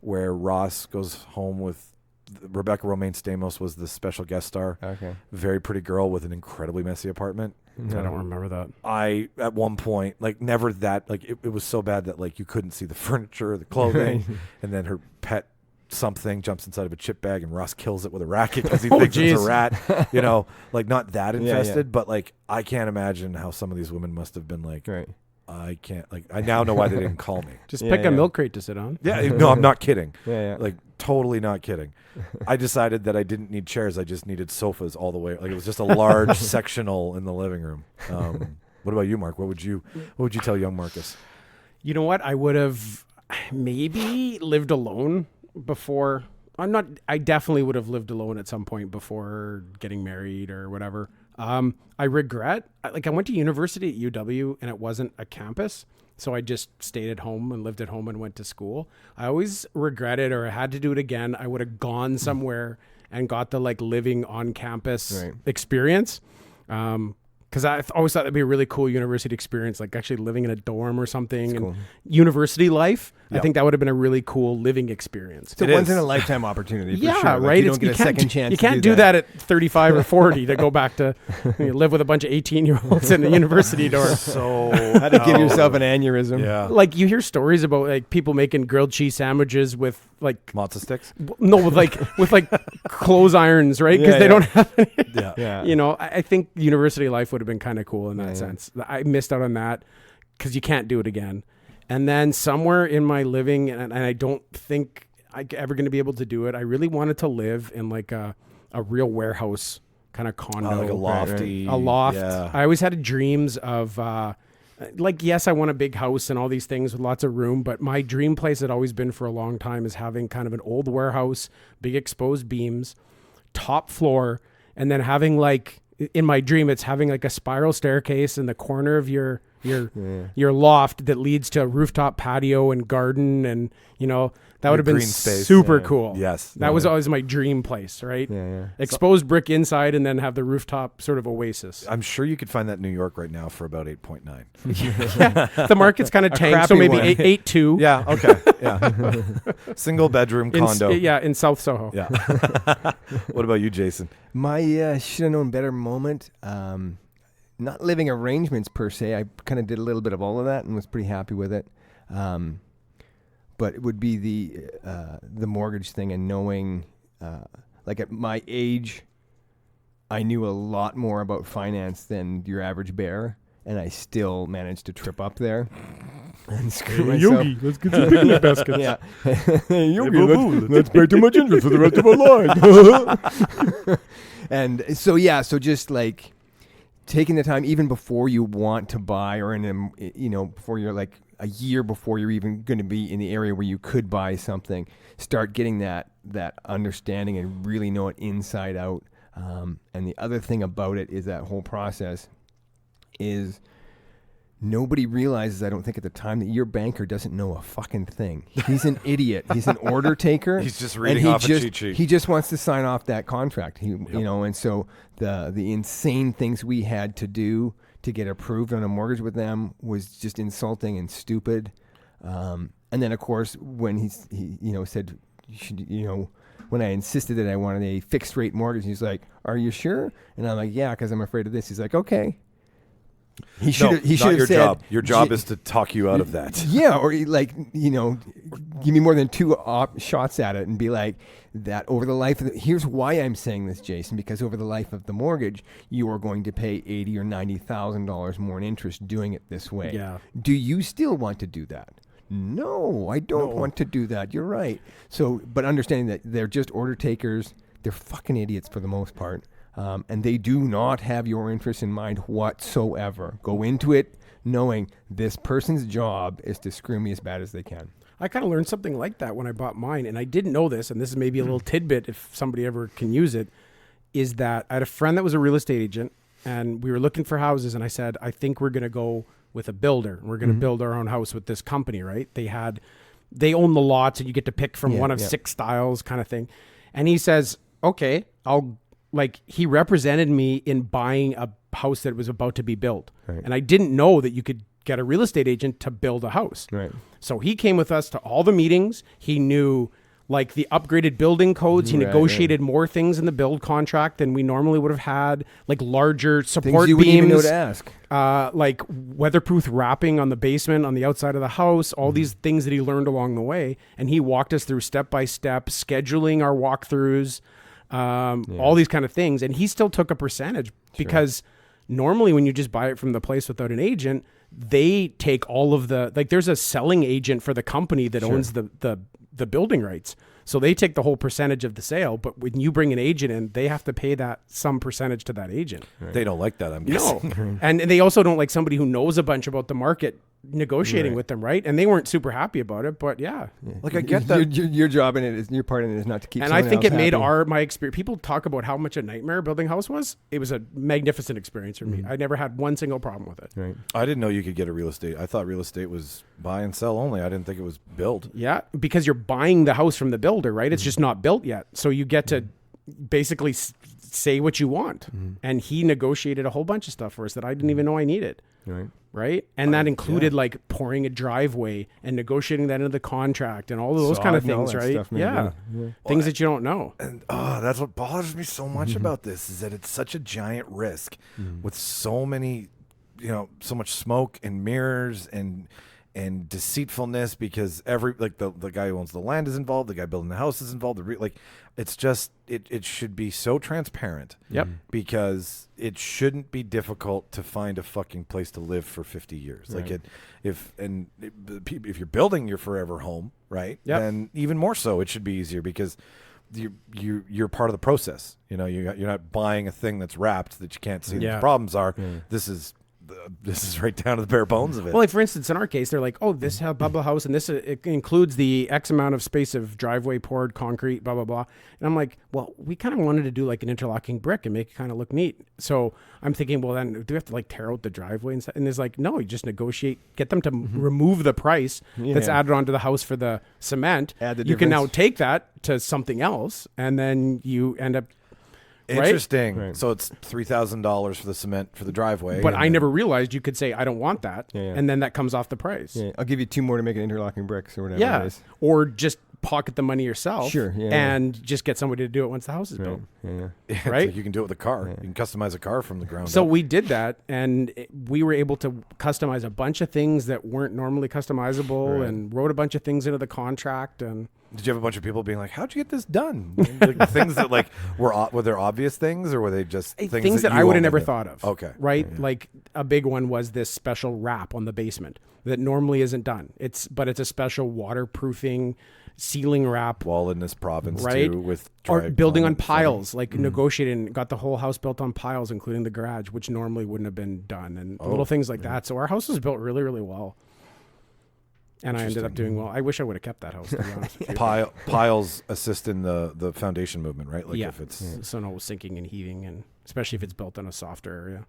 where Ross goes home with Rebecca Romaine Stamos was the special guest star? Okay. Very pretty girl with an incredibly messy apartment. I don't remember that. I, at one point, like never that, like it was so bad that like you couldn't see the furniture or the clothing. And then her pet something jumps inside of a chip bag and Ross kills it with a racket because he thinks it's a rat. You know, like not that infested, but like I can't imagine how some of these women must have been like, Right. I can't, like, I now know why they didn't call me. Just pick a milk crate to sit on. Yeah, no, I'm not kidding. Yeah. Like, totally not kidding. I decided that I didn't need chairs. I just needed sofas all the way. Like, it was just a large sectional in the living room. What about you, Mark? What would you tell young Marcus? You know what? I would have maybe lived alone before. I definitely would have lived alone at some point before getting married or whatever. I regret, like I went to university at UW and it wasn't a campus. So I just stayed at home and lived at home and went to school. I always regretted, or I had to do it again. I would have gone somewhere and got the like living on campus experience. Because I always thought that'd be a really cool university experience, like actually living in a dorm or something. That's and cool. University life, Yep. I think that would have been a really cool living experience. It's a once in a lifetime opportunity. For Yeah, sure. Like, right. You don't get a second chance. You can't do that at 35 or 40 to go back to live with a bunch of 18-year-olds in a university dorm. So, How to give yourself an aneurysm. yeah. Like you hear stories about like people making grilled cheese sandwiches with like Matzo sticks? with like clothes irons, right? Because they don't have any. Yeah. You know, I think university life would have been kind of cool in that sense. I missed out on that because you can't do it again. And then somewhere in my living, and I don't think I'm ever going to be able to do it, I really wanted to live in like a real warehouse kind of condo. Like a lofty. A loft. Yeah. I always had dreams of like, yes, I want a big house and all these things with lots of room, but my dream place had always been for a long time is having kind of an old warehouse, big exposed beams, top floor, and then having like, in my dream, it's having like a spiral staircase in the corner of your loft that leads to a rooftop patio and garden, and you know that would have been green space. super cool. Yes. That was always my dream place, right? Yeah. Exposed brick inside and then have the rooftop sort of oasis. I'm sure you could find that in New York right now for about 8.9. The market's kind of tanked, so crappy maybe one. 8.2. Yeah. Okay. Yeah. Single bedroom condo. In South Soho. Yeah. What about you, Jason? My should have known better moment. Not living arrangements per se. I kind of did a little bit of all of that and was pretty happy with it. But it would be the mortgage thing and knowing, like at my age, I knew a lot more about finance than your average bear, and I still managed to trip up there and screw myself. Yogi, let's get some picnic baskets. Yeah. Hey, Yogi, let's pay too much interest for the rest of our lives. And so just like taking the time even before you want to buy, or before you're like a year before you're even going to be in the area where you could buy something, start getting that understanding and really know it inside out. And the other thing about it is that whole process is nobody realizes, I don't think at the time, that your banker doesn't know a fucking thing. He's an idiot. He's an order taker. He's just reading off a cheat sheet. He just wants to sign off that contract. And so the insane things we had to do to get approved on a mortgage with them was just insulting and stupid. And then of course when he said you should, when I insisted that I wanted a fixed rate mortgage, he's like, "Are you sure?" And I'm like, "Yeah, because I'm afraid of this." He's like, "Okay." He should have your said, job. Your job is to talk you out of that. Yeah, or give me more than two shots at it and be like, that over the life of here's why I'm saying this, Jason, because over the life of the mortgage, you are going to pay $80,000 or $90,000 more in interest doing it this way. Yeah. Do you still want to do that? No, I don't want to do that. You're right. So, but understanding that they're just order takers, they're fucking idiots for the most part. And they do not have your interest in mind whatsoever. Go into it knowing this person's job is to screw me as bad as they can. I kind of learned something like that when I bought mine, and I didn't know this, and this is maybe a little tidbit if somebody ever can use it, is that I had a friend that was a real estate agent, and we were looking for houses, and I said, I think we're going to go with a builder. We're going to build our own house with this company, right? They own the lots, and you get to pick from one of 6 styles kind of thing. And he says, okay, he represented me in buying a house that was about to be built. Right. And I didn't know that you could get a real estate agent to build a house. Right. So he came with us to all the meetings. He knew like the upgraded building codes. He negotiated more things in the build contract than we normally would have had, like larger support Things you wouldn't even know beams, to ask. like weatherproof wrapping on the basement, on the outside of the house, all these things that he learned along the way. And he walked us through step by step, scheduling our walkthroughs, all these kind of things. And he still took a percentage because normally when you just buy it from the place without an agent, they take all of the, like there's a selling agent for the company that owns the building rights. So they take the whole percentage of the sale, but when you bring an agent in, they have to pay that some percentage to that agent. They don't like that, I'm guessing. No. And they also don't like somebody who knows a bunch about the market negotiating with them, right? And they weren't super happy about it, but Like I get that. Your job in it is, your part in it is not to keep. And I think it made happy. my experience. People talk about how much a nightmare building a house was. It was a magnificent experience for me. I never had one single problem with it. Right. I didn't know you could get a real estate. I thought real estate was buy and sell only. I didn't think it was build. Yeah, because you're buying the house from the builder, right? It's just not built yet. So you get to basically say what you want. And he negotiated a whole bunch of stuff for us that I didn't even know I needed. Right. Right. And that included like pouring a driveway and negotiating that into the contract and all of those kind of Sod and all things, that right? stuff, maybe, Yeah. Things that you don't know. And that's what bothers me so much about this is that it's such a giant risk with so many, so much smoke and mirrors and deceitfulness because the guy who owns the land is involved, the guy building the house is involved. It's just it should be so transparent. Yep. Because it shouldn't be difficult to find a fucking place to live for 50 years. Right. Like if you're building your forever home, right? Yep. Then even more so, it should be easier because you're part of the process. You're not buying a thing that's wrapped that you can't see what the problems are. This is right down to the bare bones of it. Well, like for instance, in our case, they're like, "Oh, this bubble house, and this it includes the X amount of space of driveway poured concrete, blah blah blah." And I'm like, "Well, we kind of wanted to do like an interlocking brick and make it kind of look neat." So I'm thinking, well, then do we have to like tear out the driveway and stuff? And there's like, no, you just negotiate, get them to remove the price that's added onto the house for the cement. Add the you can now difference. take that to something else, and then you end up. Interesting. Right. So it's $3,000 for the cement for the driveway. But I never realized you could say, I don't want that. Yeah. And then that comes off the price. Yeah, I'll give you 2 more to make an interlocking bricks or whatever it Yeah. is. Or just pocket the money yourself. Sure, yeah, and just get somebody to do it once the house is built. Yeah. It's right? like you can do it with a car. You can customize a car from the ground So up. we did that, and we were able to customize a bunch of things that weren't normally customizable and wrote a bunch of things into the contract. And Did you have a bunch of people being like, "How'd you get this done?" Like, things that like were there obvious things, or were they just things that you I would have only never did? thought of. Okay, Right? Like a big one was this special wrap on the basement that normally isn't done. But it's a special waterproofing ceiling wrap. Wall in this province Right? too, with Or dry building on climate flooding. piles, like negotiating, got the whole house built on piles, including the garage, which normally wouldn't have been done, and little things like that. So our house was built really, really well. And I ended up doing well. I wish I would have kept that house, to be honest with you. Piles assist in the foundation movement, right? Like if it's So no sinking and heaving, and especially if it's built in a softer area.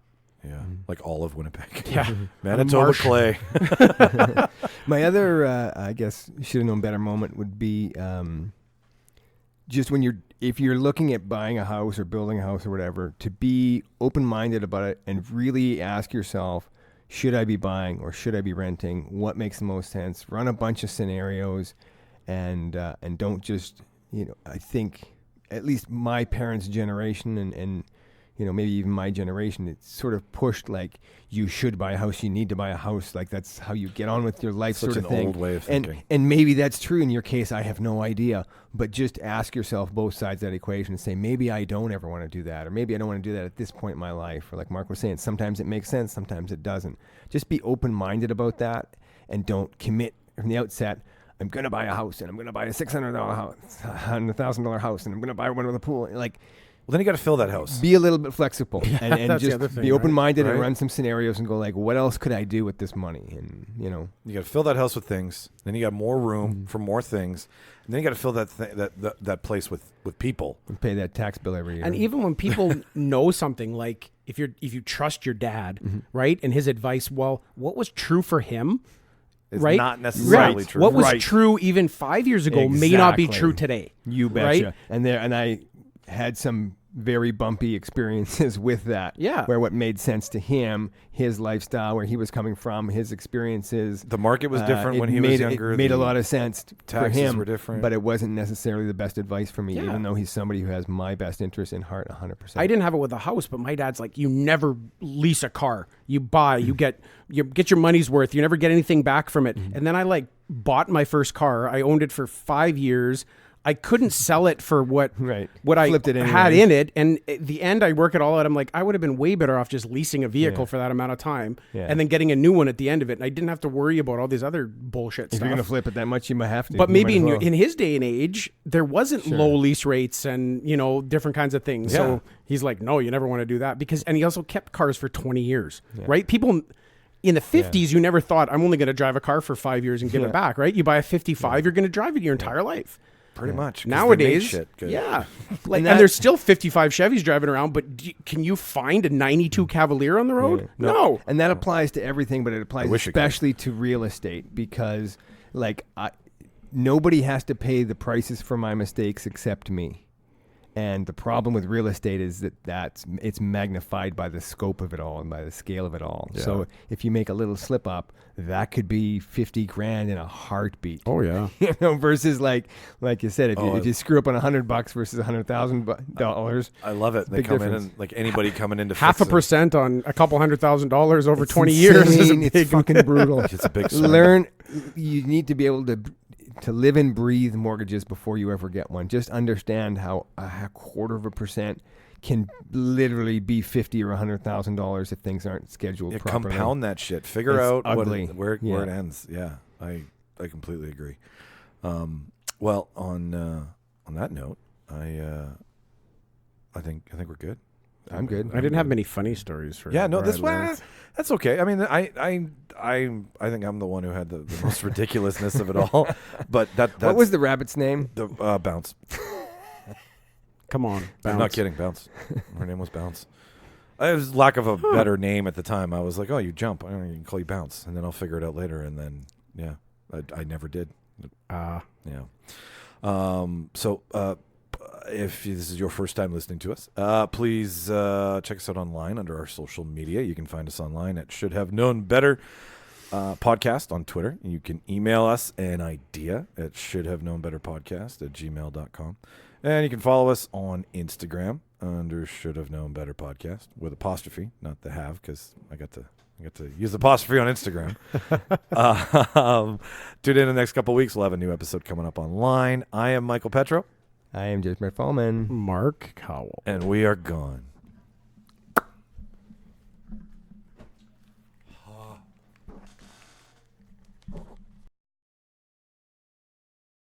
like all of Winnipeg. Yeah. Manitoba Marsh. clay. My other, I guess, should have known better moment would be just if you're looking at buying a house or building a house or whatever, to be open-minded about it and really ask yourself, should I be buying or should I be renting? What makes the most sense? Run a bunch of scenarios and don't just, I think at least my parents' generation and maybe even my generation, it's sort of pushed like you should buy a house, you need to buy a house, like that's how you get on with your life. Such sort of an thing. old way of thinking. And maybe that's true in your case, I have no idea, but just ask yourself both sides of that equation and say, maybe I don't ever want to do that, or maybe I don't want to do that at this point in my life. Or like Mark was saying, sometimes it makes sense, sometimes it doesn't. Just be open-minded about that and don't commit from the outset, I'm going to buy a house and I'm going to buy a $600 house, $1,000 house, and I'm going to buy one with a pool. Like, Well, then you got to fill that house. be a little bit flexible and that's the just other thing, be open-minded right? and run some scenarios and go like, what else could I do with this money? And, You got to fill that house with things. Then you got more room for more things. And then you got to fill that place with people. pay that tax bill every year. And even when people know something, like if you trust your dad, right, and his advice, well, what was true for him, It's right? not necessarily Right. true. What was Right. true even 5 years ago may not be Exactly. true today. You betcha. Right? And I had some very bumpy experiences with that. Yeah. Where what made sense to him, his lifestyle, where he was coming from, his experiences. The market was different when he made, was younger. It made a lot of sense for taxes him, were different. but it wasn't necessarily the best advice for me, Yeah. even though he's somebody who has my best interest in heart 100%. I didn't have it with a house, but my dad's like, you never lease a car. You buy, you get your money's worth. You never get anything back from it. And then I like bought my first car. I owned it for 5 years. I couldn't sell it for what I Flipped it had anyways. in it. And at the end, I work it all out. I'm like, I would have been way better off just leasing a vehicle for that amount of time and then getting a new one at the end of it. And I didn't have to worry about all these other bullshit If stuff. you're going to flip it that much, you might have to. But You maybe might as well. in his day and age, there wasn't low lease rates and, different kinds of things. Yeah. So he's like, no, you never want to do that. And he also kept cars for 20 years, right? People in the 50s, you never thought, I'm only going to drive a car for 5 years and give it back, right? You buy a 55, you're going to drive it your entire life. Pretty much. 'cause they made Nowadays, shit good. yeah. And there's still 55 Chevys driving around, but can you find a 92 Cavalier on the road? No. And that applies to everything, but it applies wish it could. especially to real estate because, nobody has to pay the prices for my mistakes except me. And the problem with real estate is that it's magnified by the scope of it all and by the scale of it all. Yeah. So if you make a little slip up, that could be 50 grand in a heartbeat. Oh, yeah. Versus like you said, if you screw up on $100 versus $100,000, I love it. They Big come difference. in and like anybody coming in to Half fix a percent on a couple $100,000 over it's 20 years is a insane. big It's fucking brutal. It's a big swing. Learn. You need to be able to live and breathe mortgages before you ever get one. Just understand how a 0.25% can literally be $50,000 or $100,000 if things aren't scheduled Yeah, properly. compound that shit. Figure It's out ugly. where it Yeah. ends. Yeah, I completely agree. Well, on that note, I think we're good. I'm good. I didn't have many funny stories for Yeah, no, where this I one lived. that's okay. I mean, I think I'm the one who had the most ridiculousness of it all. But that's What was the rabbit's name? the Bounce? Come on. I'm not Bounce. kidding. Bounce. Her name was Bounce. It was lack of a better name at the time. I was like, oh, you jump. I don't even call you Bounce, and then I'll figure it out later. And then I never did. Yeah. So if this is your first time listening to us, please check us out online under our social media. You can find us online at Should Have Known Better podcast on Twitter. You can email us an idea at shouldhaveknownbetterpodcast@gmail.com. And you can follow us on Instagram under Should Have Known Better Podcast with apostrophe, not the have, because I got to use apostrophe on Instagram. Tune in the next couple of weeks. We'll have a new episode coming up online. I am Michael Petro, I am just Brett Fallman. Mark Cowell. and we are gone.